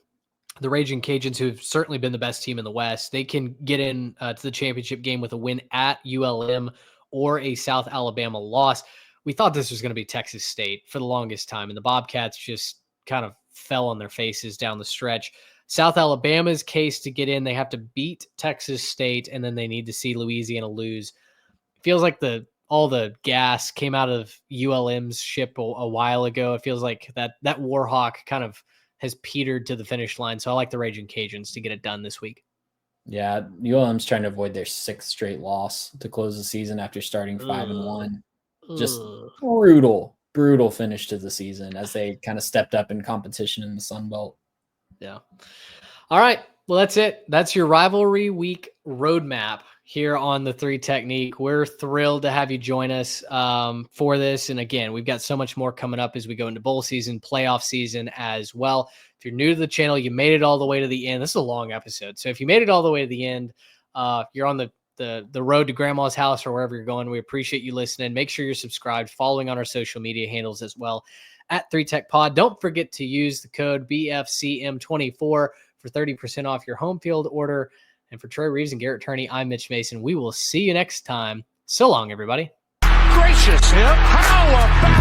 the Raging Cajuns, who have certainly been the best team in the West. They can get in to the championship game with a win at ULM or a South Alabama loss. We thought this was going to be Texas State for the longest time, and the Bobcats just kind of fell on their faces down the stretch. South Alabama's case to get in, they have to beat Texas State, and then they need to see Louisiana lose. It feels like all the gas came out of ULM's ship a while ago. It feels like that Warhawk kind of has petered to the finish line. So I like the Raging Cajuns to get it done this week. Yeah, ULM's trying to avoid their 6th straight loss to close the season after starting 5-1. Just brutal finish to the season as they kind of stepped up in competition in the Sun Belt. Yeah. All right. Well, that's it. That's your rivalry week roadmap here on the 3 Technique. We're thrilled to have you join us for this. And again, we've got so much more coming up as we go into bowl season, playoff season as well. If you're new to the channel, you made it all the way to the end. This is a long episode. So if you made it all the way to the end, you're on the road to grandma's house or wherever you're going. We appreciate you listening. Make sure you're subscribed, following on our social media handles as well at 3Tech Pod. Don't forget to use the code BFCM24 for 30% off your home field order. And for Troy Reeves and Garrett Turney, I'm Mitch Mason. We will see you next time. So long, everybody. Gracious him. How about